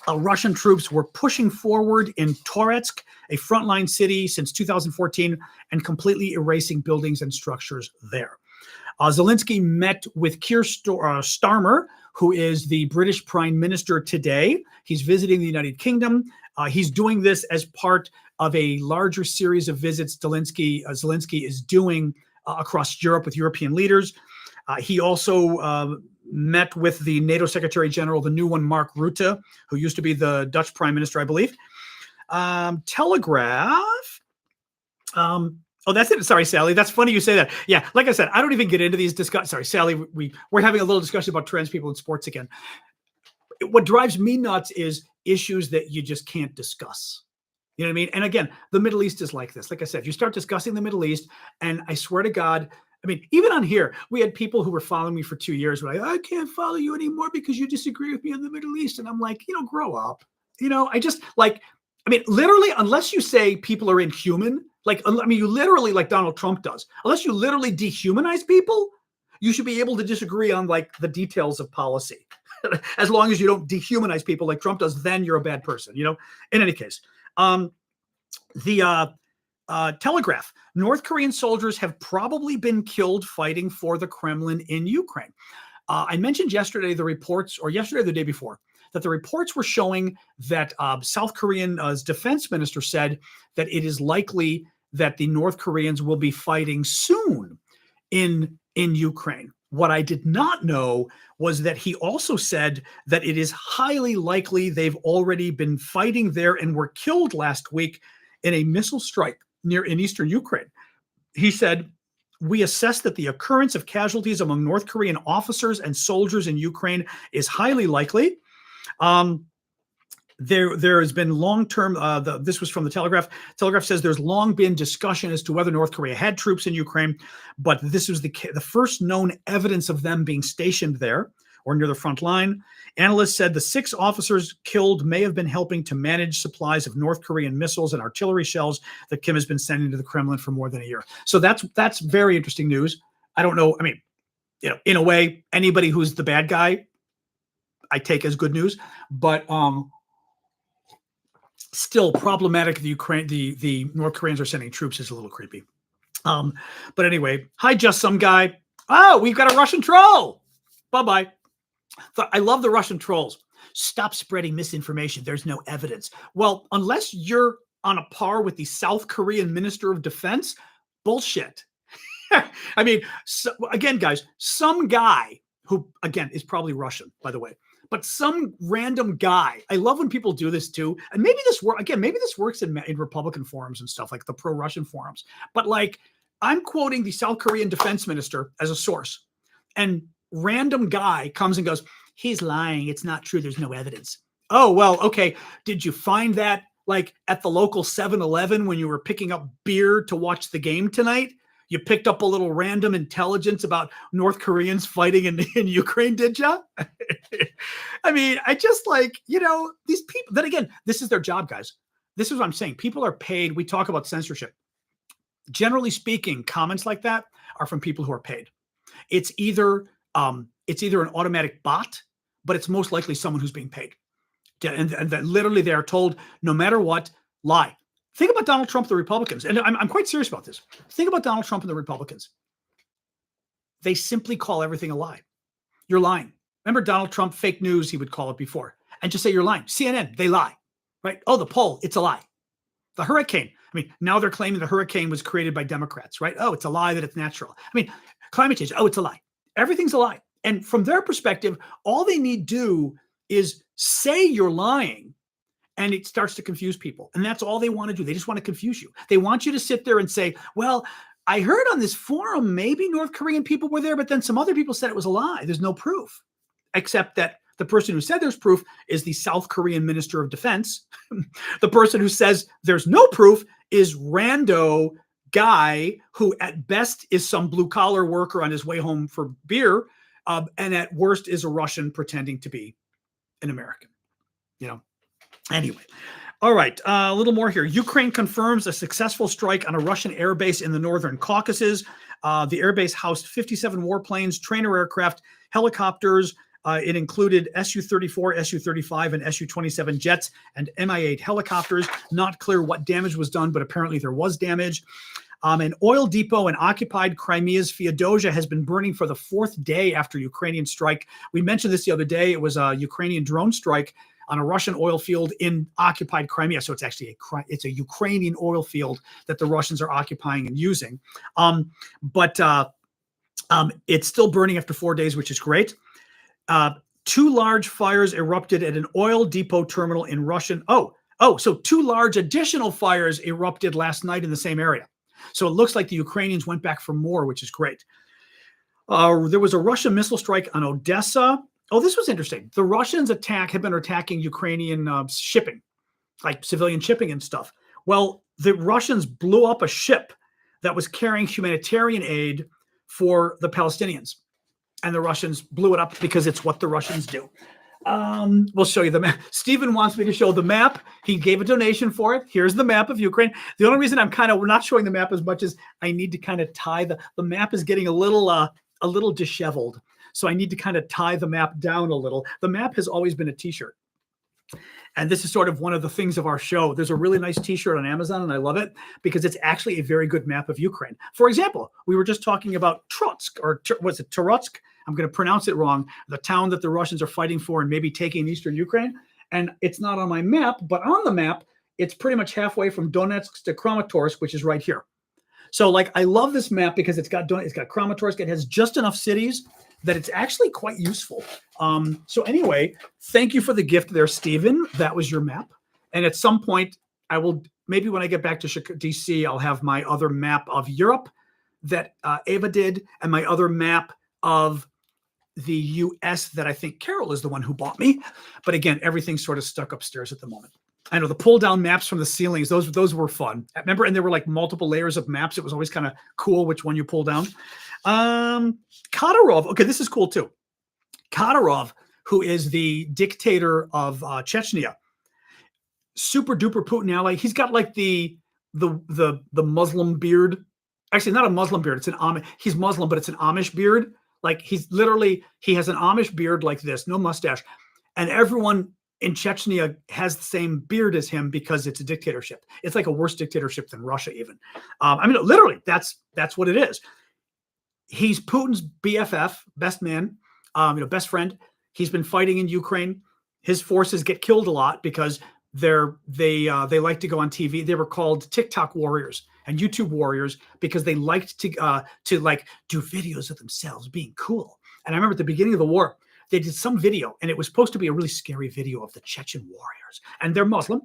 Russian troops were pushing forward in Toretsk, a frontline city since 2014, and completely erasing buildings and structures there. Zelensky met with Keir Starmer, who is the British Prime Minister today. He's visiting the United Kingdom. He's doing this as part of a larger series of visits Zelensky is doing across Europe with European leaders. He also met with the NATO Secretary General, the new one, Mark Rutte, who used to be the Dutch Prime Minister, I believe. Telegraph. Oh, that's it. Sorry, Sally. That's funny you say that. Yeah, like I said, I don't even get into these discussions. Sorry, Sally, we're having a little discussion about trans people in sports again. What drives me nuts is issues that you just can't discuss. You know what I mean? And again, the Middle East is like this. Like I said, you start discussing the Middle East, and I swear to God, I mean, even on here, we had people who were following me for 2 years. Like, I can't follow you anymore because you disagree with me on the Middle East. And I'm like, grow up. Literally, unless you say people are inhuman, you literally, like Donald Trump does, unless you literally dehumanize people, you should be able to disagree on the details of policy. As long as you don't dehumanize people like Trump does, then you're a bad person, In any case, the Telegraph. North Korean soldiers have probably been killed fighting for the Kremlin in Ukraine. I mentioned yesterday the reports, or yesterday or the day before, that the reports were showing that South Korean's defense minister said that it is likely that the North Koreans will be fighting soon in Ukraine. What I did not know was that he also said that it is highly likely they've already been fighting there and were killed last week in a missile strike in eastern Ukraine. He said, we assess that the occurrence of casualties among North Korean officers and soldiers in Ukraine is highly likely. There has been long-term, this was from the Telegraph. Telegraph says there's long been discussion as to whether North Korea had troops in Ukraine, but this was the first known evidence of them being stationed there or near the front line. Analysts said the 6 officers killed may have been helping to manage supplies of North Korean missiles and artillery shells that Kim has been sending to the Kremlin for more than a year. So that's very interesting news. I don't know. I mean, in a way, anybody who's the bad guy, I take as good news, but still problematic. The North Koreans are sending troops is a little creepy. But anyway, hi, just some guy. Oh, we've got a Russian troll. Bye-bye. I love the Russian trolls. Stop spreading misinformation. There's no evidence. Well, unless you're on a par with the South Korean Minister of Defense, bullshit. I mean, so, again, guys, some guy who, again, is probably Russian, by the way, but some random guy. I love when people do this too. And maybe this works, again, maybe this works in Republican forums and stuff like the pro-Russian forums. But like, I'm quoting the South Korean defense minister as a source, and random guy comes and goes, he's lying. It's not true. There's no evidence. Oh, well, okay. Did you find that like at the local 7-Eleven when you were picking up beer to watch the game tonight? You picked up a little random intelligence about North Koreans fighting in Ukraine, did you? I mean, I just like, these people, then again, this is their job, guys. This is what I'm saying. People are paid. We talk about censorship. Generally speaking, comments like that are from people who are paid. It's either an automatic bot, but it's most likely someone who's being paid. And that literally they are told, no matter what, lie. Think about Donald Trump, the Republicans. And I'm quite serious about this. Think about Donald Trump and the Republicans. They simply call everything a lie. You're lying. Remember Donald Trump, fake news, he would call it before. And just say you're lying. CNN, they lie. Right? Oh, the poll, it's a lie. The hurricane. I mean, now they're claiming the hurricane was created by Democrats, right? Oh, it's a lie that it's natural. I mean, climate change. Oh, it's a lie. Everything's a lie. And from their perspective, all they need to do is say you're lying, and it starts to confuse people. And that's all they want to do. They just want to confuse you. They want you to sit there and say, well, I heard on this forum, maybe North Korean people were there, but then some other people said it was a lie. There's no proof, except that the person who said there's proof is the South Korean Minister of Defense. The person who says there's no proof is rando guy who at best is some blue collar worker on his way home for beer. And at worst is a Russian pretending to be an American, Anyway, all right, a little more here. Ukraine confirms a successful strike on a Russian airbase in the northern Caucasus. The airbase housed 57 warplanes, trainer aircraft, helicopters. It included Su-34, Su-35, and Su-27 jets and Mi-8 helicopters. Not clear what damage was done, but apparently there was damage. An oil depot in occupied Crimea's Feodosia has been burning for the fourth day after Ukrainian strike. We mentioned this the other day. It was a Ukrainian drone strike on a Russian oil field in occupied Crimea. So it's actually it's a Ukrainian oil field that the Russians are occupying and using. But it's still burning after 4 days, which is great. 2 large fires erupted at an oil depot terminal in Russian. So 2 large additional fires erupted last night in the same area. So it looks like the Ukrainians went back for more, which is great. There was a Russian missile strike on Odessa. Oh, this was interesting. The Russians have been attacking Ukrainian shipping, like civilian shipping and stuff. Well, the Russians blew up a ship that was carrying humanitarian aid for the Palestinians. And the Russians blew it up because it's what the Russians do. We'll show you the map. Stephen wants me to show the map. He gave a donation for it. Here's the map of Ukraine. The only reason I'm we're not showing the map as much as I need to kind of tie the map is getting a little disheveled. So I need to kind of tie the map down a little. The map has always been a t-shirt. And this is sort of one of the things of our show. There's a really nice t-shirt on Amazon, and I love it because it's actually a very good map of Ukraine. For example, we were just talking about Trotsk, or was it Torotsk? I'm going to pronounce it wrong. The town that the Russians are fighting for and maybe taking in eastern Ukraine. And it's not on my map, but on the map, it's pretty much halfway from Donetsk to Kramatorsk, which is right here. So like, I love this map because it's got Kramatorsk. It has just enough cities that it's actually quite useful. So anyway, thank you for the gift there, Stephen. That was your map. And at some point, I will, maybe when I get back to DC, I'll have my other map of Europe that Ava did, and my other map of the US that I think Carol is the one who bought me. But again, everything's sort of stuck upstairs at the moment. I know the pull down maps from the ceilings, those were fun. Remember, and there were like multiple layers of maps. It was always kind of cool which one you pull down. Kadyrov, okay, this is cool too. Kadyrov, who is the dictator of Chechnya, super duper Putin ally. He's got like the Muslim beard. Actually, not a Muslim beard. It's an Amish. He's Muslim, but it's an Amish beard. Like he has an Amish beard like this, no mustache, and everyone in Chechnya has the same beard as him because it's a dictatorship. It's like a worse dictatorship than Russia, even. I mean, literally, that's what it is. He's Putin's BFF, best man, best friend. He's been fighting in Ukraine. His forces get killed a lot because they like to go on TV. They were called TikTok warriors, and YouTube warriors because they liked to like do videos of themselves being cool. And I remember at the beginning of the war, they did some video, and it was supposed to be a really scary video of the Chechen warriors, and they're Muslim,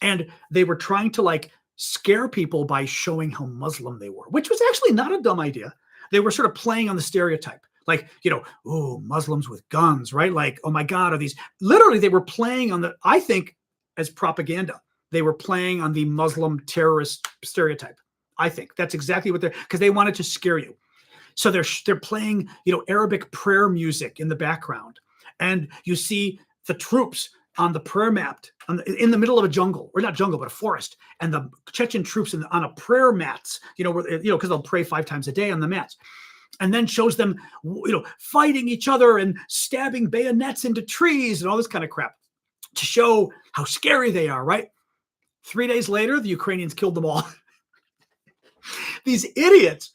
and they were trying to like scare people by showing how Muslim they were, which was actually not a dumb idea. They were sort of playing on the stereotype. Like, oh, Muslims with guns, right? Like, oh my God, are these literally they were playing on I think, as propaganda. They were playing on the Muslim terrorist stereotype. I think that's exactly what because they wanted to scare you. So they're playing, Arabic prayer music in the background. And you see the troops on the prayer mat in the middle of a jungle, or not jungle, but a forest. And the Chechen troops on a prayer mats, because they'll pray 5 times a day on the mats. And then shows them, fighting each other and stabbing bayonets into trees and all this kind of crap to show how scary they are, right? 3 days later, the Ukrainians killed them all. These idiots,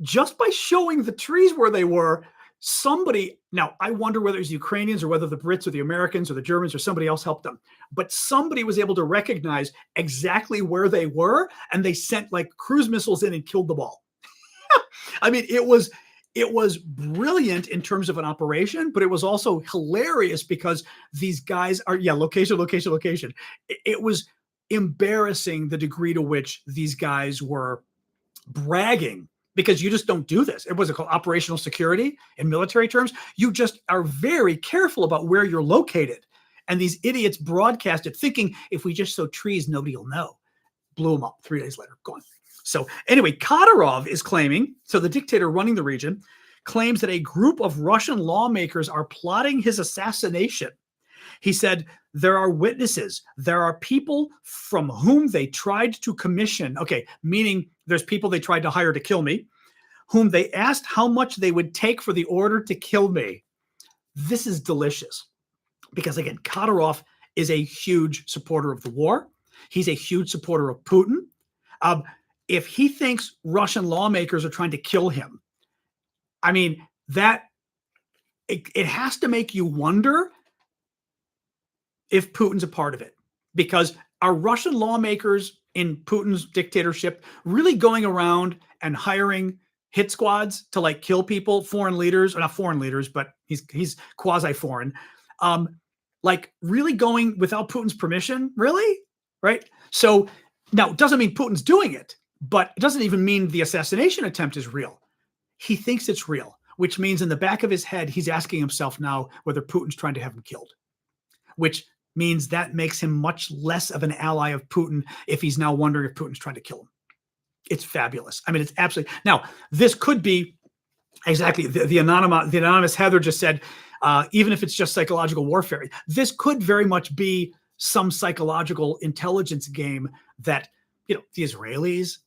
just by showing the trees where they were, now I wonder whether it was the Ukrainians or whether the Brits or the Americans or the Germans or somebody else helped them, but somebody was able to recognize exactly where they were, and they sent like cruise missiles in and killed them all. I mean, it was brilliant in terms of an operation, but it was also hilarious because these guys are, location. It was embarrassing the degree to which these guys were bragging, because you just don't do this. It was called operational security in military terms. You just are very careful about where you're located. And these idiots broadcast it thinking if we just sow trees, nobody will know. Blew them up 3 days later, gone. So anyway, Kadyrov is claiming, so the dictator running the region, claims that a group of Russian lawmakers are plotting his assassination. He said, there are witnesses. There are people from whom they tried to commission. Okay, meaning there's people they tried to hire to kill me, whom they asked how much they would take for the order to kill me. This is delicious because, again, Kadyrov is a huge supporter of the war. He's a huge supporter of Putin. If he thinks Russian lawmakers are trying to kill him, I mean, it has to make you wonder if Putin's a part of it, because are Russian lawmakers in Putin's dictatorship really going around and hiring hit squads to like kill people, foreign leaders, or not foreign leaders, but he's quasi-foreign, like really going without Putin's permission, really? Right? So now it doesn't mean Putin's doing it, but it doesn't even mean the assassination attempt is real. He thinks it's real, which means in the back of his head, he's asking himself now whether Putin's trying to have him killed, which means that makes him much less of an ally of Putin if he's now wondering if Putin's trying to kill him. It's fabulous. I mean, it's absolutely. Now, this could be exactly the anonymous Heather just said, even if it's just psychological warfare, this could very much be some psychological intelligence game that, the Israelis,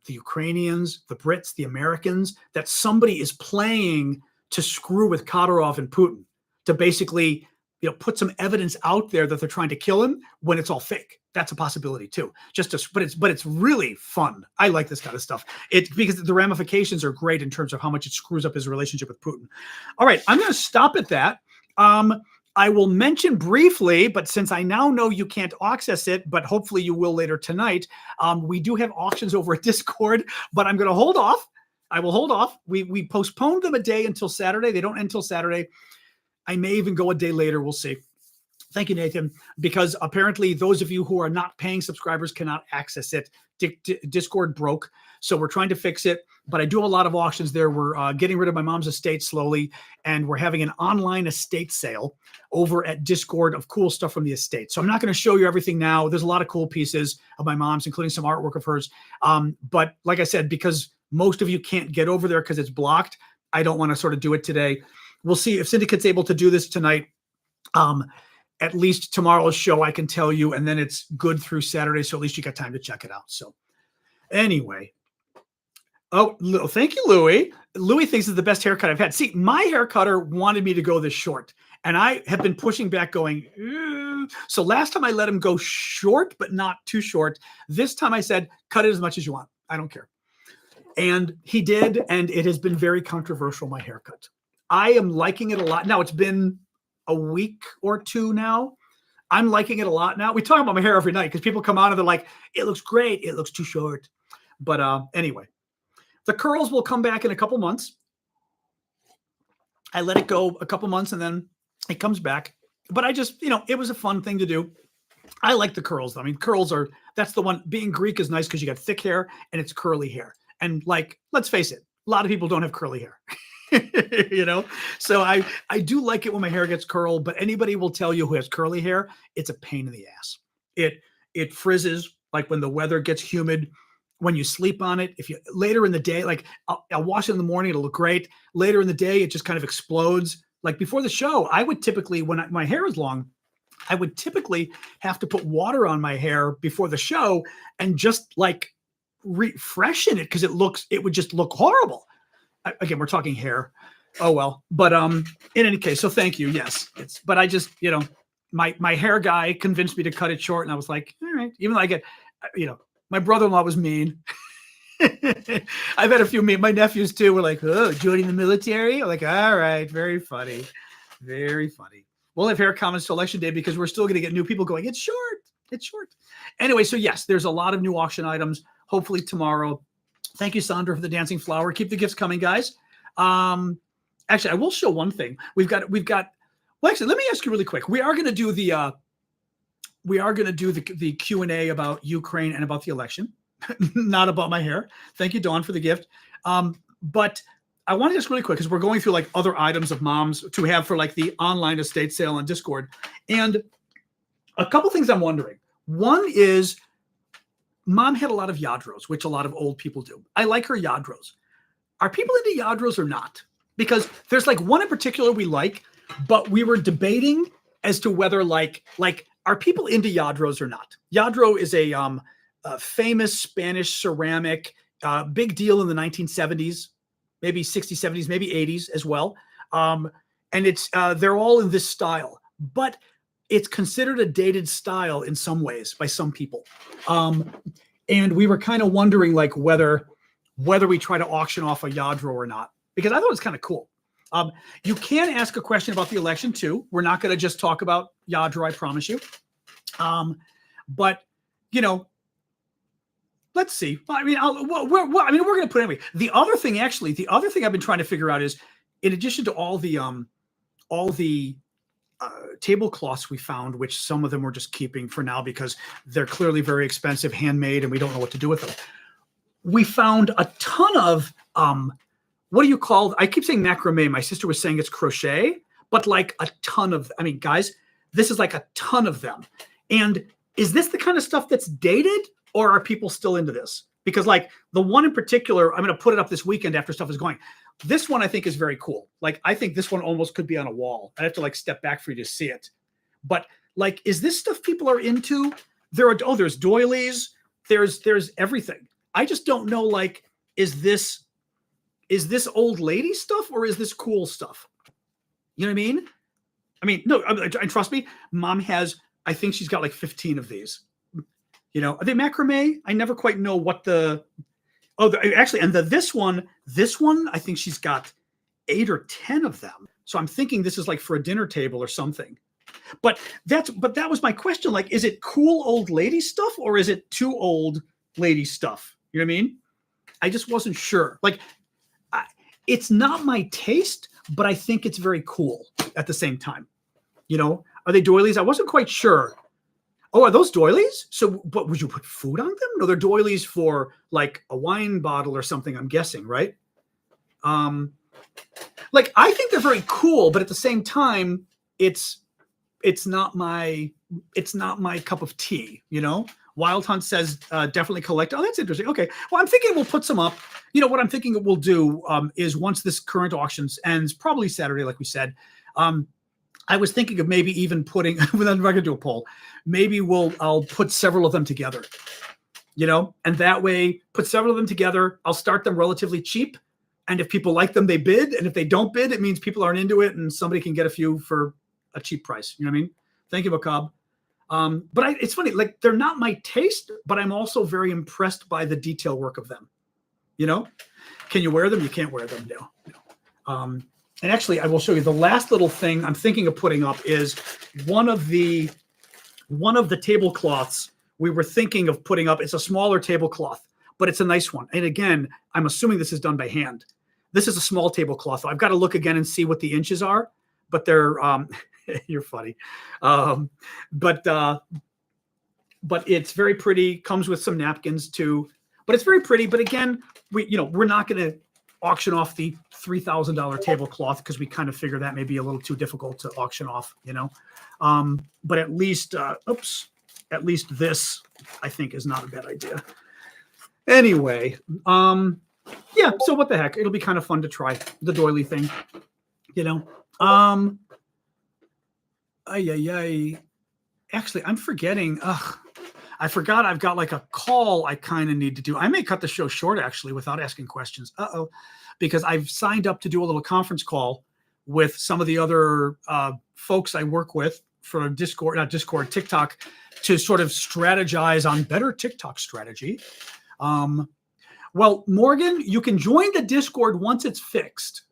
the Ukrainians, the Brits, the Americans, that somebody is playing to screw with Kadyrov and Putin to basically, put some evidence out there that they're trying to kill him when it's all fake. That's a possibility too. But it's really fun. I like this kind of stuff. Because the ramifications are great in terms of how much it screws up his relationship with Putin. All right, I'm going to stop at that. I will mention briefly, but since I now know you can't access it, but hopefully you will later tonight, we do have auctions over at Discord, but I'm going to hold off. I will hold off. We postponed them a day until Saturday. They don't end until Saturday. I may even go a day later. We'll see. Thank you, Nathan, because apparently those of you who are not paying subscribers cannot access it. Discord broke, so we're trying to fix it, but I do a lot of auctions there. We're getting rid of my mom's estate slowly, and we're having an online estate sale over at Discord of cool stuff from the estate. So I'm not going to show you everything now. There's a lot of cool pieces of my mom's, including some artwork of hers. But like I said, because most of you can't get over there because it's blocked, I don't want to sort of do it today. We'll see if Syndicate's able to do this tonight. At least tomorrow's show, I can tell you, and then it's good through Saturday, so at least you got time to check it out. So anyway. Oh, thank you, Louie. Louie thinks it's the best haircut I've had. See, my haircutter wanted me to go this short, and I have been pushing back going, so last time I let him go short, but not too short. This time I said, cut it as much as you want. I don't care. And he did, and it has been very controversial, my haircut. I am liking it a lot. Now, it's been a week or two now. I'm liking it a lot now. We talk about my hair every night because people come on and they're like, it looks great. It looks too short. But anyway, the curls will come back in a couple months. I let it go a couple months and then it comes back. But I just, it was a fun thing to do. I like the curls. I mean, that's the one. Being Greek is nice because you got thick hair and it's curly hair. And like, let's face it, a lot of people don't have curly hair. So I do like it when my hair gets curled, but anybody will tell you who has curly hair, it's a pain in the ass. It frizzes like when the weather gets humid, when you sleep on it. If you later in the day, like I'll wash it in the morning, it'll look great. Later in the day, it just kind of explodes. Like before the show, I would typically, when my hair is long, I would typically have to put water on my hair before the show and just like refreshen it because it would just look horrible. Again, we're talking hair. Oh, well. But in any case, so thank you. Yes. But I just, my hair guy convinced me to cut it short. And I was like, all right. Even though I get, my brother-in-law was mean. I've had a few my nephews too were like, oh, joining the military? I'm like, all right. Very funny. Very funny. We'll have hair comments to election day because we're still going to get new people going, it's short. It's short. Anyway, so yes, there's a lot of new auction items. Hopefully tomorrow. Thank you, Sandra, for the dancing flower. Keep the gifts coming, guys. Actually, I will show one thing. We've got. Well, actually, let me ask you really quick. We are going to do the Q&A about Ukraine and about the election, not about my hair. Thank you, Dawn, for the gift. But I want to just really quick because we're going through like other items of moms to have for like the online estate sale on Discord, and a couple things I'm wondering. One is, Mom had a lot of Yadros, which a lot of old people do. I like her Yadros. Are people into Yadros or not? Because there's like one in particular we like, but we were debating as to whether like are people into Yadros or not? Yadro is a famous Spanish ceramic, big deal in the 1970s, maybe 60s, 70s, maybe 80s as well. And it's they're all in this style, but it's considered a dated style in some ways by some people. And we were kind of wondering like whether we try to auction off a Yadro or not, because I thought it was kind of cool. You can ask a question about the election too. We're not going to just talk about Yadro, I promise you. But let's see. I mean, we're going to put it anyway. The other thing I've been trying to figure out is, in addition to all the tablecloths we found, which some of them we're just keeping for now because they're clearly very expensive, handmade, and we don't know what to do with them. We found a ton of what do you call? I keep saying macrame. My sister was saying it's crochet, but like a ton of. I mean, guys, this is like a ton of them. And is this the kind of stuff that's dated, or are people still into this? Because like the one in particular, I'm going to put it up this weekend after stuff is going. This one I think is very cool. Like I think this one almost could be on a wall. I have to like step back for you to see it. But like, is this stuff people are into? There's doilies. There's everything. I just don't know. Like, is this old lady stuff or is this cool stuff? You know what I mean? I mean, no. And trust me, Mom has. I think she's got like 15 of these. Are they macrame? I never quite know what the. Oh, actually, and this one, I think she's got 8 or 10 of them. So I'm thinking this is like for a dinner table or something. But that was my question. Like, is it cool old lady stuff or is it too old lady stuff? You know what I mean? I just wasn't sure. Like, it's not my taste, but I think it's very cool at the same time. Are they doilies? I wasn't quite sure. Oh, are those doilies? So, but would you put food on them? No, they're doilies for like a wine bottle or something, I'm guessing, right? Like, I think they're very cool, but at the same time, it's not my cup of tea, Wild Hunt says definitely collect. Oh, that's interesting. Okay. Well, I'm thinking we'll put some up. What I'm thinking we'll do is once this current auctions ends, probably Saturday, like we said, I was thinking of maybe even putting, we're not going to do a poll. Maybe I'll put several of them together, and that way put several of them together. I'll start them relatively cheap. And if people like them, they bid. And if they don't bid, it means people aren't into it and somebody can get a few for a cheap price. You know what I mean? Thank you, Macabre. But it's funny, like they're not my taste, but I'm also very impressed by the detail work of them. Can you wear them? You can't wear them. No. And actually, I will show you the last little thing I'm thinking of putting up is one of the one of the tablecloths we were thinking of putting up, it's a smaller tablecloth, but it's a nice one. And again, I'm assuming this is done by hand. This is a small tablecloth. I've got to look again and see what the inches are, but they're, you're funny. But it's very pretty, comes with some napkins too, but it's very pretty. But again, we're not going to auction off the $3,000 tablecloth because we kind of figure that may be a little too difficult to auction off, but at least, at least this I think is not a bad idea. Anyway, yeah, so what the heck, it'll be kind of fun to try the doily thing, Actually, I'm forgetting. I forgot I've got like a call I kind of need to do. I may cut the show short actually without asking questions. Because I've signed up to do a little conference call with some of the other folks I work with for TikTok, to sort of strategize on better TikTok strategy. Well, Morgan, you can join the Discord once it's fixed.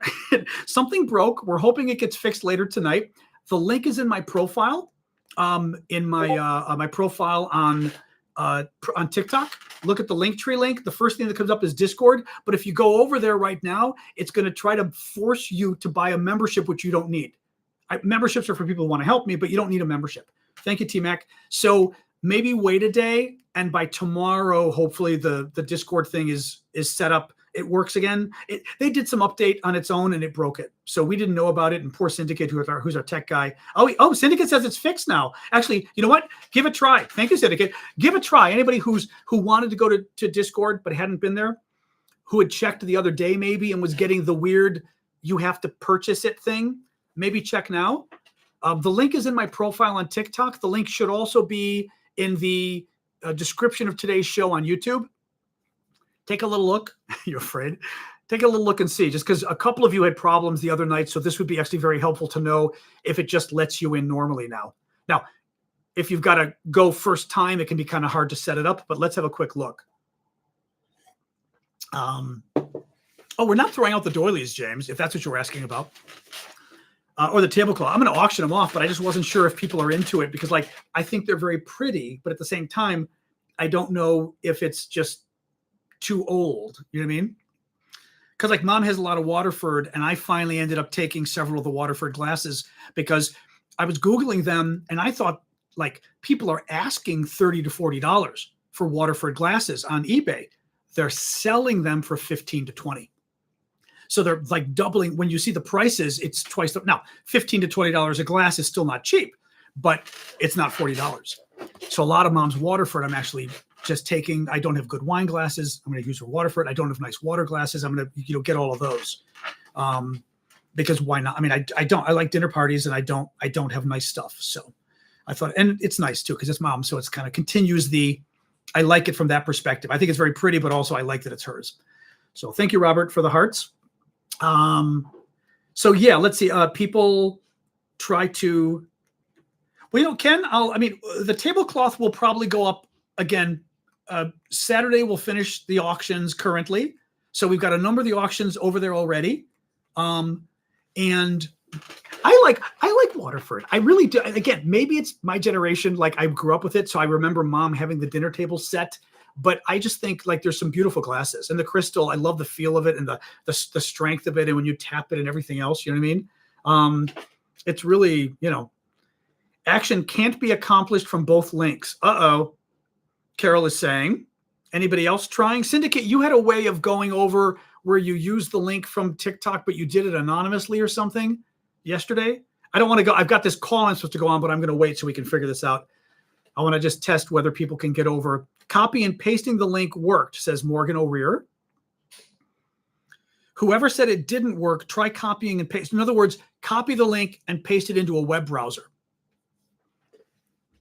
Something broke. We're hoping it gets fixed later tonight. The link is in my profile, in my my profile on TikTok. Look at the Linktree link. The first thing that comes up is Discord. But if you go over there right now, it's going to try to force you to buy a membership, which you don't need. Memberships are for people who want to help me, but you don't need a membership. Thank you, T-Mac. So maybe wait a day, and by tomorrow, hopefully the Discord thing is set up. It works again. They did some update on its own, and it broke it. So we didn't know about it. And poor Syndicate, who's our tech guy. Oh, Syndicate says it's fixed now. Actually, you know what? Give it a try. Thank you, Syndicate. Give it a try. Anybody who wanted to go to Discord but hadn't been there, who had checked the other day maybe and was getting the weird you have to purchase it thing, maybe check now. The link is in my profile on TikTok. The link should also be in the description of today's show on YouTube. Take a little look. You're afraid? Take a little look and see, just because a couple of you had problems the other night. So this would be actually very helpful to know if it just lets you in normally now. Now, if you've got to go first time, it can be kind of hard to set it up, but let's have a quick look. Oh, we're not throwing out the doilies, James, if that's what you were asking about. Or the tablecloth. I'm going to auction them off, but I just wasn't sure if people are into it because, I think they're very pretty, but at the same time, I don't know if it's just too old. You know what I mean? Because Mom has a lot of Waterford, and I finally ended up taking several of the Waterford glasses because I was Googling them, and I thought people are asking $30 to $40 for Waterford glasses on eBay. They're selling them for $15 to $20. So they're doubling. When you see the prices, it's twice. Now, $15 to $20 a glass is still not cheap, but it's not $40. So a lot of Mom's Waterford, I'm actually just taking. I don't have good wine glasses. I'm going to use her Waterford. I don't have nice water glasses. I'm going to get all of those because why not? I mean, I don't. I like dinner parties, and I don't have nice stuff. So I thought, and it's nice too because it's Mom. So it's kind of continues the. I like it from that perspective. I think it's very pretty, but also I like that it's hers. So thank you, Robert, for the hearts. So yeah, let's see. People try to. Well, Ken, the tablecloth will probably go up again. Saturday we'll finish the auctions currently. So we've got a number of the auctions over there already. And I like Waterford. I really do. Again, maybe it's my generation. I grew up with it. So I remember Mom having the dinner table set. But I just think there's some beautiful glasses, and the crystal. I love the feel of it and the strength of it, and when you tap it and everything else. You know what I mean? It's really action can't be accomplished from both links. Carol is saying. Anybody else trying? Syndicate, you had a way of going over where you used the link from TikTok, but you did it anonymously or something yesterday. I don't want to go. I've got this call I'm supposed to go on, but I'm going to wait so we can figure this out. I want to just test whether people can get over. Copy and pasting the link worked, says Morgan O'Rear. Whoever said it didn't work, try copying and pasting. In other words, copy the link and paste it into a web browser.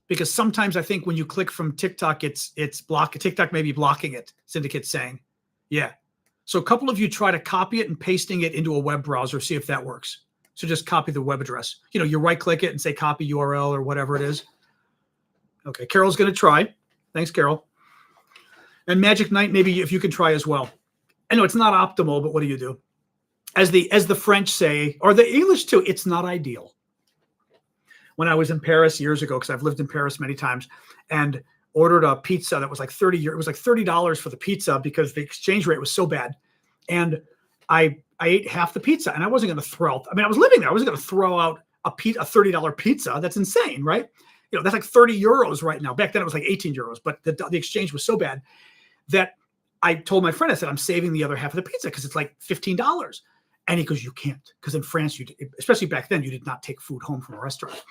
Because sometimes I think when you click from TikTok, it's blocked. TikTok may be blocking it, Syndicate's saying. Yeah. So a couple of you try to copy it and pasting it into a web browser, see if that works. So just copy the web address. You right click it and say copy URL or whatever it is. Okay, Carol's going to try. Thanks, Carol. And Magic Knight, maybe if you can try as well. I know it's not optimal, but what do you do? As the French say, or the English too, it's not ideal. when I was in Paris years ago, because I've lived in Paris many times, and ordered a pizza that was like it was like $30 for the pizza because the exchange rate was so bad. And I ate half the pizza, and I wasn't going to throw out. I mean, I was living there. I wasn't going to throw out a $30 pizza. That's insane, right? That's like 30 euros right now. Back then it was like 18 euros, but the exchange was so bad that I told my friend, I said, I'm saving the other half of the pizza because it's like $15. And he goes, you can't, because in France, especially back then, you did not take food home from a restaurant.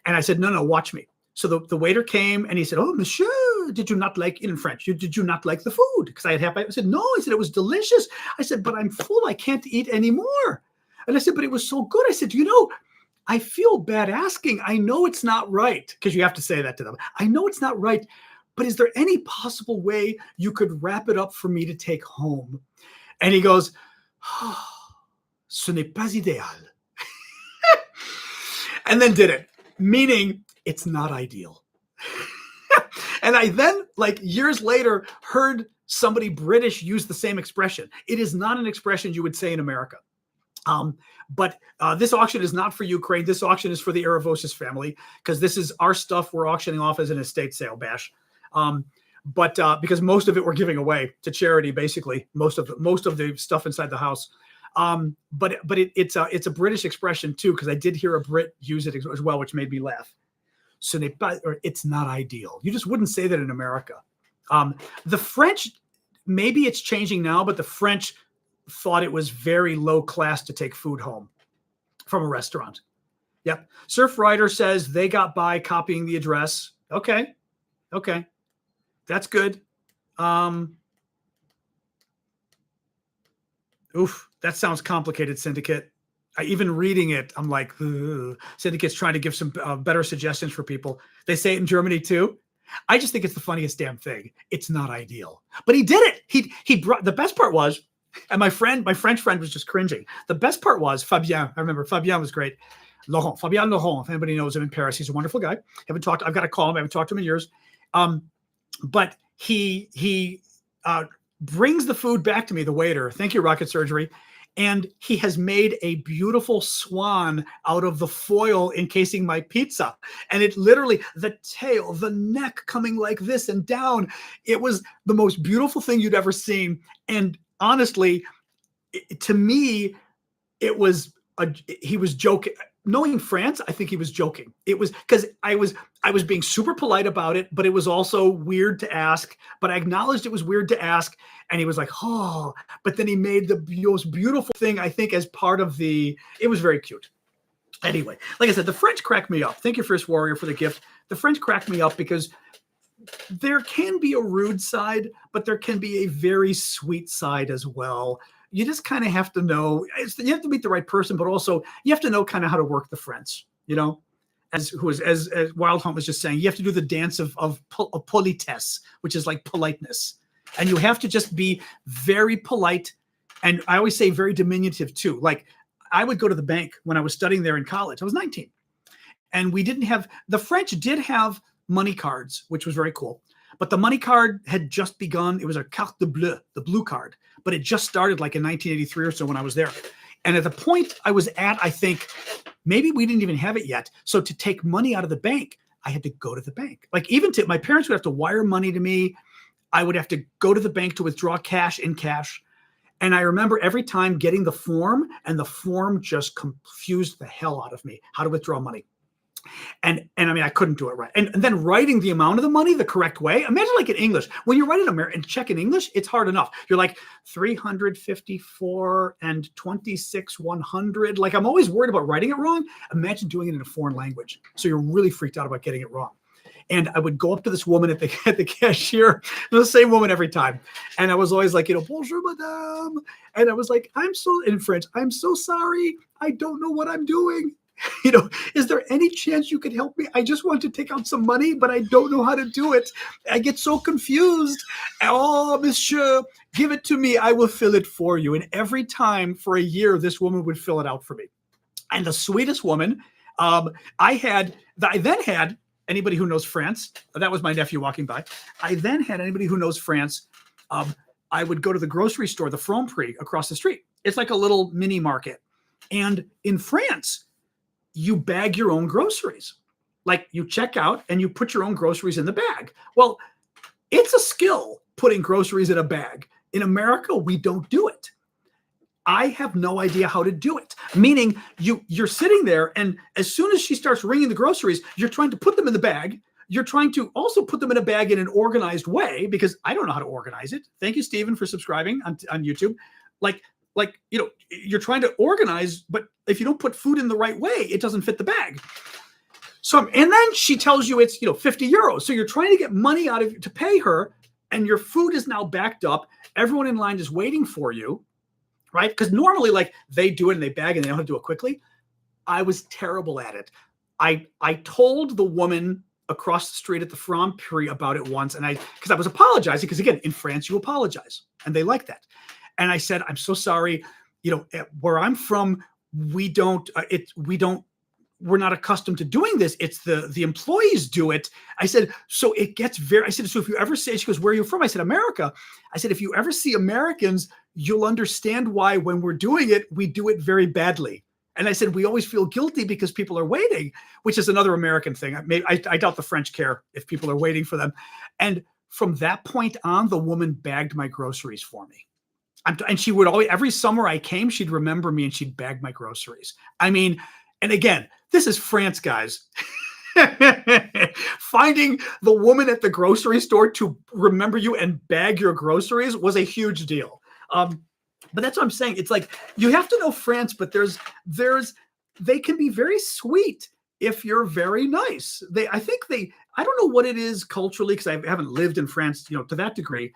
And I said, no, watch me. So the waiter came and he said, oh, monsieur, did you not like, in French, did you not like the food? Because I had half. I said, no. I said, it was delicious. I said, but I'm full. I can't eat anymore. And I said, but it was so good. I said, I feel bad asking. I know it's not right, because you have to say that to them. I know it's not right, but is there any possible way you could wrap it up for me to take home? And he goes, oh, ce n'est pas idéal. And then did it, meaning it's not ideal. And I then, like years later, heard somebody British use the same expression. It is not an expression you would say in America. But this auction is not for Ukraine. This auction is for the Aravosis family, because this is our stuff we're auctioning off as an estate sale bash. But because most of it we're giving away to charity, basically, most of the stuff inside the house. But it's a British expression too, because I did hear a Brit use it as well, which made me laugh. So it's not ideal. You just wouldn't say that in America. The French, maybe it's changing now, but the French thought it was very low class to take food home from a restaurant. Yep. Surf Rider says they got by copying the address. Okay. That's good. Oof, that sounds complicated, Syndicate. Even reading it, I'm like, ugh. Syndicate's trying to give some better suggestions for people. They say it in Germany too. I just think it's the funniest damn thing. It's not ideal, but he did it. He brought, the best part was, and my French friend was just cringing. The best part was Fabien. I remember Fabien was great. Fabien Laurent, if anybody knows him in Paris, he's a wonderful guy. I've got to call him. I haven't talked to him in years. But he brings the food back to me, the waiter. Thank you, Rocket Surgery. And he has made a beautiful swan out of the foil encasing my pizza. And it literally, the tail, the neck coming like this and down. It was the most beautiful thing you'd ever seen. And honestly, to me, he was joking. Knowing France, I think he was joking. It was because I was being super polite about it, but it was also weird to ask. But I acknowledged it was weird to ask, and he was like, "Oh!" But then he made the most beautiful thing, I think, as part of the. It was very cute. Anyway, like I said, the French crack me up. Thank you, First Warrior, for the gift. The French crack me up because there can be a rude side, but there can be a very sweet side as well. You just kind of have to know, you have to meet the right person, but also you have to know kind of how to work the French, as Wild Hunt was just saying, you have to do the dance of politesse, which is like politeness. And you have to just be very polite. And I always say very diminutive too. Like I would go to the bank when I was studying there in college. I was 19. And the French did have money cards, which was very cool. But the money card had just begun. It was a carte bleue, the blue card. But it just started like in 1983 or so when I was there. And at the point I was at, I think maybe we didn't even have it yet. So to take money out of the bank, I had to go to the bank. Like my parents would have to wire money to me. I would have to go to the bank to withdraw cash in cash. And I remember every time getting the form, and the form just confused the hell out of me, how to withdraw money. And I mean, I couldn't do it right. And then writing the amount of the money the correct way. Imagine like in English, when you're writing a check in English, it's hard enough. You're like 354 and 26, 100. Like I'm always worried about writing it wrong. Imagine doing it in a foreign language. So you're really freaked out about getting it wrong. And I would go up to this woman at the cashier, the same woman every time. And I was always like, bonjour, madame. And I was like, in French, I'm so sorry. I don't know what I'm doing. Is there any chance you could help me? I just want to take out some money, but I don't know how to do it. I get so confused. Oh, monsieur, give it to me. I will fill it for you. And every time for a year, this woman would fill it out for me. And the sweetest woman, I then had anybody who knows France. That was my nephew walking by. I then had anybody who knows France. I would go to the grocery store, the Franprix, across the street. It's like a little mini market. And in France, you bag your own groceries. Like you check out and you put your own groceries in the bag. Well, it's a skill putting groceries in a bag. In America, we don't do it. I have no idea how to do it. Meaning you're sitting there, and as soon as she starts ringing the groceries, you're trying to put them in the bag. You're trying to also put them in a bag in an organized way, because I don't know how to organize it. Thank you, Stephen, for subscribing on YouTube. Like, you're trying to organize, but if you don't put food in the right way, it doesn't fit the bag. So, and then she tells you it's, 50 euros. So you're trying to get money out of to pay her, and your food is now backed up. Everyone in line is waiting for you, right? Because normally, like, they do it and they bag and they know how to do it quickly. I was terrible at it. I told the woman across the street at the Franprix about it once, and because I was apologizing, because again, in France you apologize, and they like that. And I said, I'm so sorry. Where I'm from, we're not accustomed to doing this. It's the employees do it. I said, so it gets I said, so if you ever say, she goes, where are you from? I said, America. I said, if you ever see Americans, you'll understand why when we're doing it, we do it very badly. And I said, we always feel guilty because people are waiting, which is another American thing. I doubt the French care if people are waiting for them. And from that point on, the woman bagged my groceries for me. And she would always, every summer I came, she'd remember me and she'd bag my groceries. I mean, and again, this is France, guys. Finding the woman at the grocery store to remember you and bag your groceries was a huge deal. But that's what I'm saying. It's like, you have to know France, but they can be very sweet if you're very nice. I don't know what it is culturally, because I haven't lived in France, to that degree,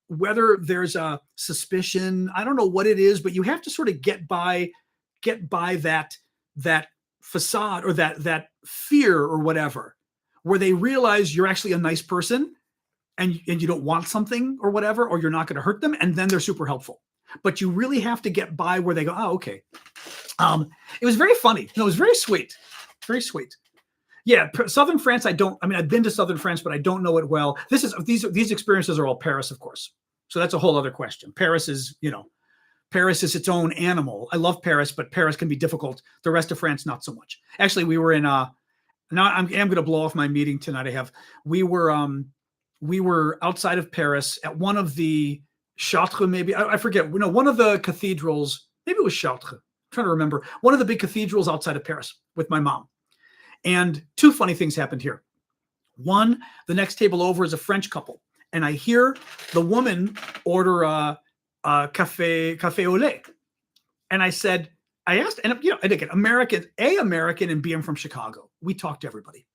whether there's a suspicion, I don't know what it is, but you have to sort of get by that facade, or that fear or whatever, where they realize you're actually a nice person and you don't want something or whatever, or you're not going to hurt them. And then they're super helpful. But you really have to get by where they go, oh, okay. It was very funny. It was very sweet. Very sweet. Yeah, Southern France, I've been to Southern France, but I don't know it well. These experiences are all Paris, of course. So that's a whole other question. Paris is its own animal. I love Paris, but Paris can be difficult. The rest of France, not so much. Actually, we were in now I'm going to blow off my meeting tonight. We were outside of Paris at one of the Chartres, maybe, I forget, one of the cathedrals, maybe it was Chartres, I'm trying to remember, one of the big cathedrals outside of Paris with my mom. And two funny things happened here. One, the next table over is a French couple, and I hear the woman order a cafe au lait. And I asked, and again, American, and B, I'm from Chicago. We talk to everybody.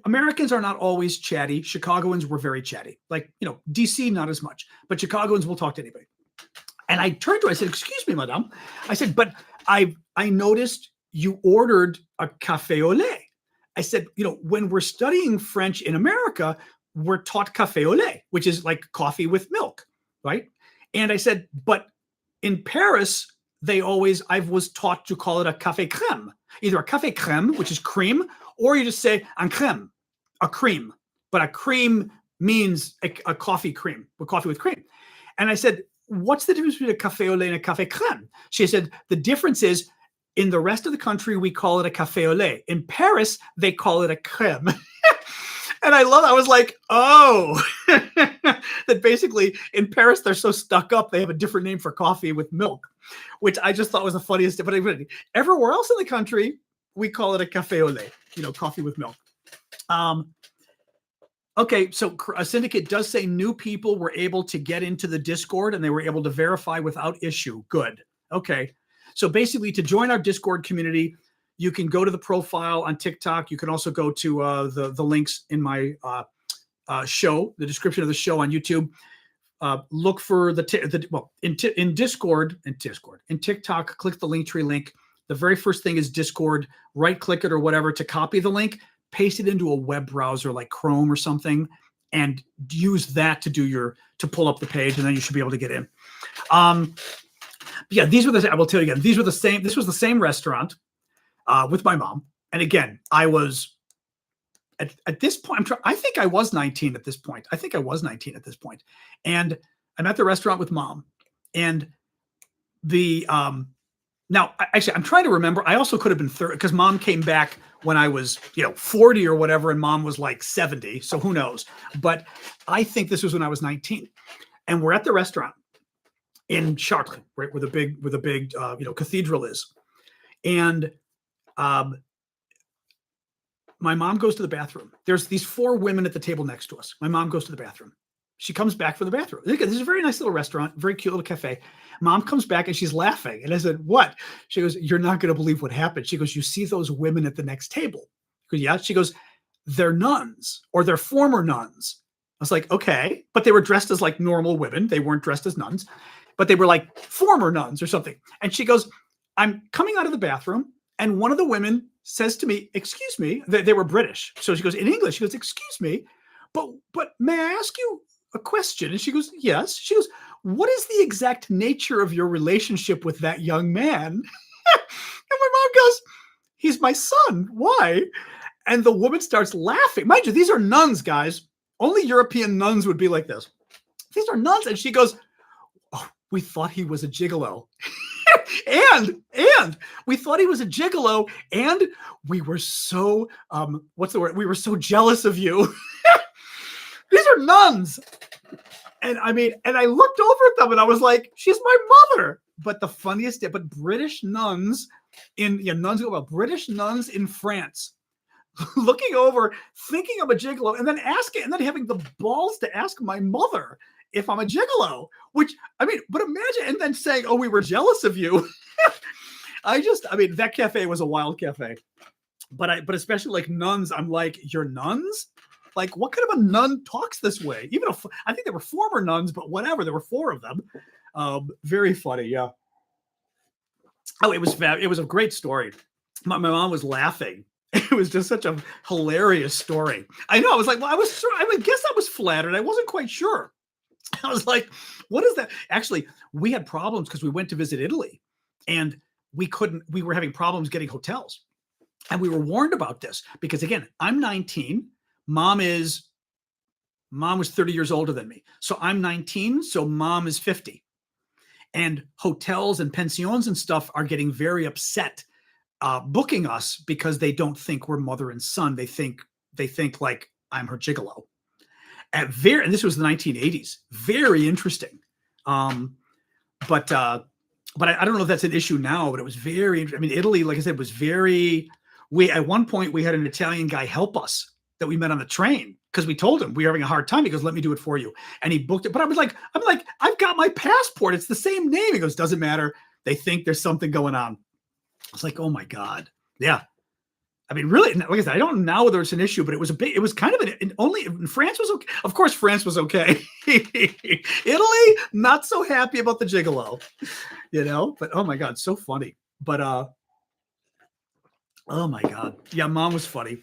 Americans are not always chatty. Chicagoans were very chatty. Like, DC, not as much, but Chicagoans will talk to anybody. And I turned to her, I said, excuse me, madame. I said, but I noticed you ordered a cafe au lait. I said, when we're studying French in America, we're taught cafe au lait, which is like coffee with milk, right? And I said, but in Paris, I was taught to call it a café crème, either a café crème, which is cream, or you just say un crème, a cream. But a cream means a coffee cream, or coffee with cream. And I said, what's the difference between a café au lait and a café crème? She said, the difference is, in the rest of the country, we call it a café au lait. In Paris, they call it a crème. And I was like, oh, that basically in Paris, they're so stuck up, they have a different name for coffee with milk, which I just thought was the funniest. But everywhere else in the country, we call it a café au lait, coffee with milk. Okay, so a syndicate does say new people were able to get into the Discord and they were able to verify without issue. Good. Okay. So basically, to join our Discord community, you can go to the profile on TikTok. You can also go to the links in my show, the description of the show on YouTube. Look for in Discord, in TikTok, click the Linktree link. The very first thing is Discord. Right click it or whatever to copy the link, paste it into a web browser like Chrome or something, and use that to pull up the page, and then you should be able to get in. Yeah, I will tell you again, this was the same restaurant with my mom. And again, I was at this point, I think I was 19 at this point. And I'm at the restaurant with mom, and the Now, actually, I'm trying to remember. I also could have been 30 because mom came back when I was, 40 or whatever, and mom was like 70. So who knows? But I think this was when I was 19, and we're at the restaurant in Chartres, right, where the big cathedral is, and um, my mom goes to the bathroom. There's these four women at the table next to us. My mom goes to the bathroom. She comes back from the bathroom. This is a very nice little restaurant, very cute little cafe. Mom comes back and she's laughing. And I said, "What?" She goes, "You're not going to believe what happened." She goes, "You see those women at the next table?" I go, "Yeah." She goes, "They're nuns, or they're former nuns." I was like, "Okay." But they were dressed as like normal women. They weren't dressed as nuns, but they were like former nuns or something. And she goes, "I'm coming out of the bathroom, and one of the women says to me, 'Excuse me,'" they were British. So she goes, in English, she goes, "Excuse me, but may I ask you a question?" And she goes, "Yes." She goes, "What is the exact nature of your relationship with that young man?" And my mom goes, "He's my son. Why?" And the woman starts laughing. Mind you, these are nuns, guys. Only European nuns would be like this. These are nuns. And she goes, "Oh, we thought he was a gigolo." and we thought he was a gigolo, and we were so what's the word? We were so jealous of you. These are nuns. And I mean, and I looked over at them and I was like, "She's my mother." But the funniest, but British nuns British nuns in France looking over, thinking I'm a gigolo, and then asking, and then having the balls to ask my mother if I'm a gigolo, which, I mean, but imagine, and then saying, "Oh, we were jealous of you." That cafe was a wild cafe. But especially like nuns, I'm like, "You're nuns? Like, what kind of a nun talks this way?" Even I think they were former nuns, but whatever. There were four of them. Very funny, yeah. Oh, it was a great story. My mom was laughing. It was just such a hilarious story. I know. I was like, well, I guess I was flattered. I wasn't quite sure. I was like, "What is that?" Actually, we had problems because we went to visit Italy, and we were having problems getting hotels. And we were warned about this because, again, I'm 19. Mom was 30 years older than me. So I'm 19. So mom is 50. And hotels and pensions and stuff are getting very upset booking us because they don't think we're mother and son. They think like I'm her gigolo. And this was the 1980s. Very interesting. But I don't know if that's an issue now, but it was very, I mean, Italy, like I said, was very, at one point we had an Italian guy help us that we met on the train because we told him we were having a hard time. He goes, "Let me do it for you." And he booked it. But I'm like, "I've got my passport. It's the same name." He goes, "Doesn't matter. They think there's something going on." I was like, "Oh my God." Yeah. I mean, really, like I said, I don't know whether it's an issue, but it was kind of only France was okay. Of course, France was okay. Italy, not so happy about the gigolo, but oh my God, so funny. But oh my God. Yeah, mom was funny.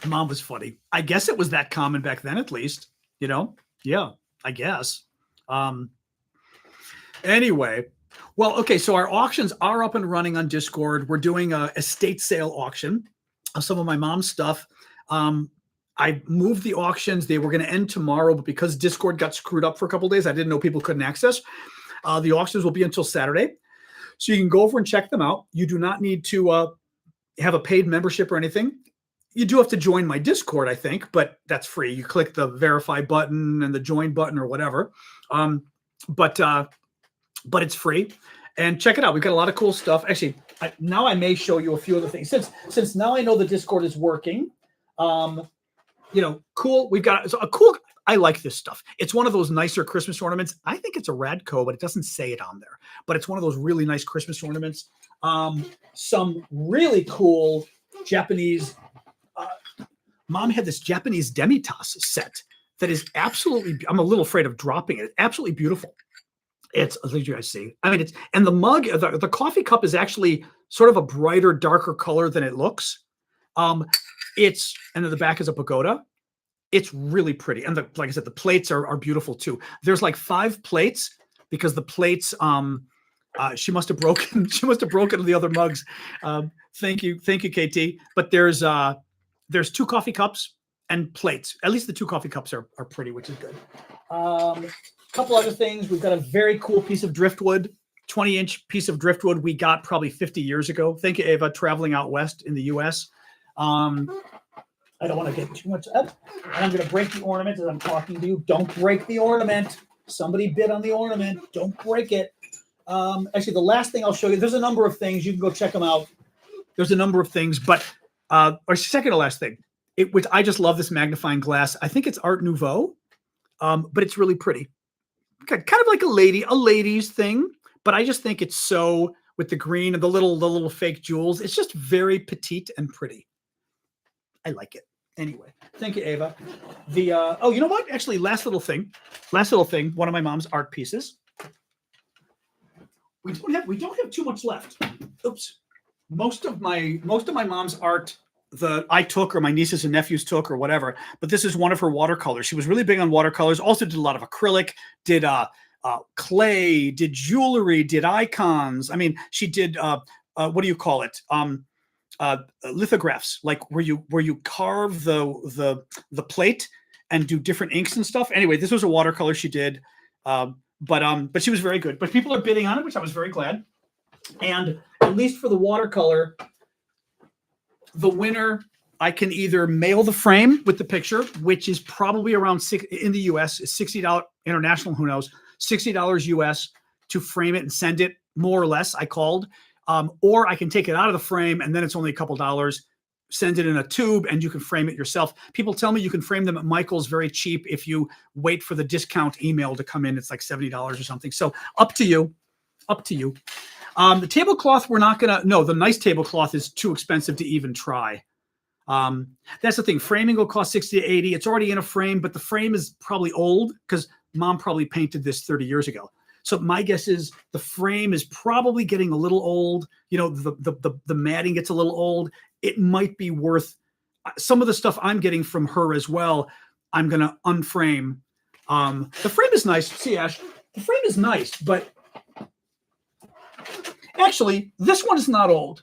Mom was funny. I guess it was that common back then, at least, Yeah, I guess. Um, anyway, well, okay. So our auctions are up and running on Discord. We're doing a estate sale auction of some of my mom's stuff. I moved the auctions. They were going to end tomorrow, but because Discord got screwed up for a couple of days, I didn't know people couldn't access. The auctions will be until Saturday. So you can go over and check them out. You do not need to have a paid membership or anything. You do have to join my Discord, I think, but that's free. You click the verify button and the join button or whatever. But it's free. And check it out. We've got a lot of cool stuff. Actually, now I may show you a few other things. Since now I know the Discord is working. Cool. We've got a cool. I like this stuff. It's one of those nicer Christmas ornaments. I think it's a Radco, but it doesn't say it on there. But it's one of those really nice Christmas ornaments. Some really cool Japanese. Mom had this Japanese demi-tasse set that is absolutely. I'm a little afraid of dropping it. Absolutely beautiful. It's, as you guys see. I mean, and the mug, the coffee cup is actually sort of a brighter, darker color than it looks. And then the back is a pagoda. It's really pretty. And like I said, the plates are beautiful too. There's like 5 plates because the plates, she must have broken the other mugs. Thank you, KT. But there's 2 coffee cups and plates. At least the 2 coffee cups are pretty, which is good. Couple other things. We've got a very cool piece of driftwood 20-inch piece of driftwood we got probably 50 years ago. Thank you, Ava, traveling out west in the U.S. I don't want to get too much up. And I'm going to break the ornament as I'm talking to you. Don't break the ornament. Somebody bit on the ornament. Don't break it. Actually, the last thing I'll show you, there's a number of things. You can go check them out. There's a number of things, but our second to last thing, which I just love this magnifying glass. I think it's Art Nouveau, but it's really pretty. Kind of like a lady's thing, but I just think it's so, with the green and the little fake jewels, it's just very petite and pretty. I like it. Anyway, thank you, Ava. Oh, you know what? Actually, last little thing. One of my mom's art pieces. We don't have too much left. Oops. Most of my mom's art I took, or my nieces and nephews took, or whatever. But this is one of her watercolors. She was really big on watercolors. Also did a lot of acrylic. Did clay. Did jewelry. Did icons. I mean, she did what do you call it? Lithographs, like where you carve the plate and do different inks and stuff. Anyway, this was a watercolor she did, but she was very good. But people are bidding on it, which I was very glad. And at least for the watercolor, the winner, I can either mail the frame with the picture, which is probably around in the US, is $60 international, who knows, $60 US to frame it and send it, more or less. I called. Or I can take it out of the frame and then it's only a couple dollars, send it in a tube and you can frame it yourself. People tell me you can frame them at Michael's very cheap if you wait for the discount email to come in. It's like $70 or something. So up to you. The tablecloth, the nice tablecloth is too expensive to even try. That's the thing. Framing will cost 60 to 80. It's already in a frame, but the frame is probably old because mom probably painted this 30 years ago. So my guess is the frame is probably getting a little old. You know, the matting gets a little old. It might be worth some of the stuff I'm getting from her as well. I'm going to unframe. The frame is nice. See, Ash, the frame is nice, but actually this one is not old.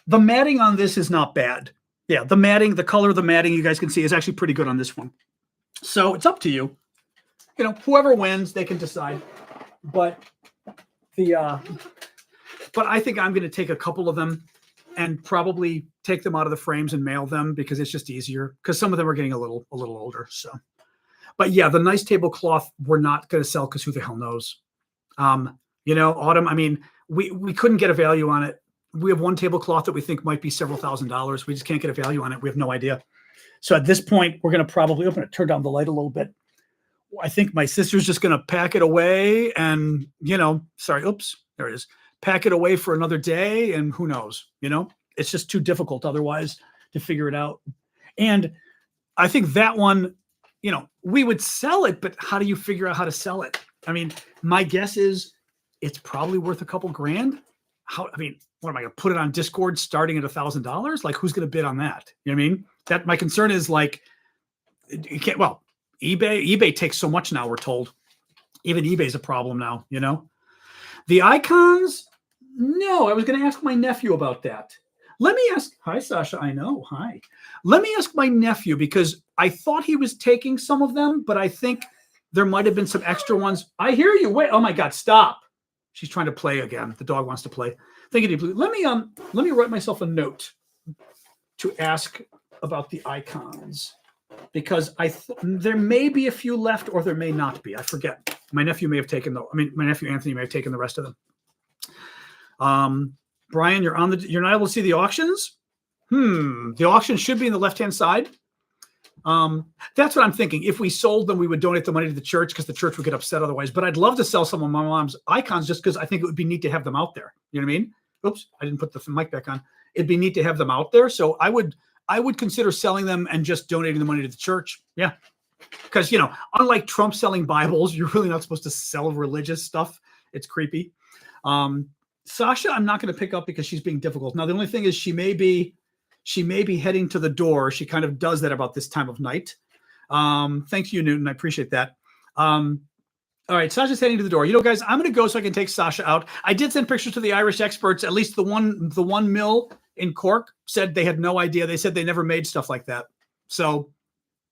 The matting on this is not bad. Yeah, the color of the matting you guys can see is actually pretty good on this one. So it's up to you. You know, whoever wins, they can decide. But I think I'm going to take a couple of them and probably take them out of the frames and mail them because it's just easier. Because some of them are getting a little older. So, but yeah, the nice tablecloth we're not going to sell because who the hell knows? You know, Autumn. I mean, we couldn't get a value on it. We have one tablecloth that we think might be several $1,000s. We just can't get a value on it. We have no idea. So at this point, we're going to probably open it, turn down the light a little bit. I think my sister's just going to pack it away and, there it is. Pack it away for another day. And who knows, it's just too difficult otherwise to figure it out. And I think that one, we would sell it, but how do you figure out how to sell it? I mean, my guess is it's probably worth a couple grand. What am I going to put it on Discord starting at $1,000? Like, who's going to bid on that? You know what I mean? That my concern is like, you can't, eBay takes so much now, we're told. Even eBay's a problem now, The icons, no, I was going to ask my nephew about that. Let me ask, hi, Sasha, I know, hi. Let me ask my nephew because I thought he was taking some of them, but I think there might have been some extra ones. I hear you, wait, oh my God, stop. She's trying to play again. The dog wants to play. Thank you deeply. Let me write myself a note to ask about the icons. Because there may be a few left or there may not be. I forget. My nephew may have taken my nephew Anthony may have taken the rest of them. Brian, you're not able to see the auctions? The auction should be in the left-hand side. That's what I'm thinking. If we sold them, we would donate the money to the church because the church would get upset otherwise. But I'd love to sell some of my mom's icons just because I think it would be neat to have them out there. You know what I mean? Oops, I didn't put the mic back on. It'd be neat to have them out there. So I would consider selling them and just donating the money to the church. Yeah. Because, unlike Trump selling Bibles, you're really not supposed to sell religious stuff. It's creepy. Sasha, I'm not going to pick up because she's being difficult. Now, the only thing is she may be heading to the door. She kind of does that about this time of night. Thank you, Newton. I appreciate that. All right, Sasha's heading to the door. Guys, I'm going to go so I can take Sasha out. I did send pictures to the Irish experts. At least the one mill in Cork said they had no idea. They said they never made stuff like that. So,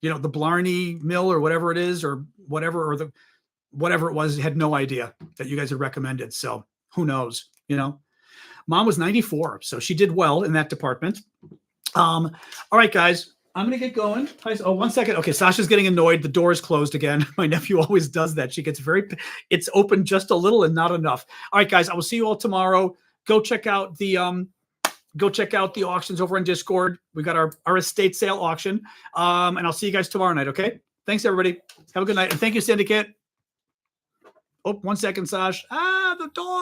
the Blarney mill or whatever it is, or whatever it was, had no idea that you guys had recommended. So who knows? You know, mom was 94, so she did well in that department. All right, guys. I'm going to get going. Oh, 1 second. Okay, Sasha's getting annoyed. The door is closed again. My nephew always does that. She gets it's open just a little and not enough. All right, guys, I will see you all tomorrow. Go check out the auctions over on Discord. We got our estate sale auction. And I'll see you guys tomorrow night, okay? Thanks, everybody. Have a good night. And thank you, Syndicate. Oh, 1 second, Sash. The door.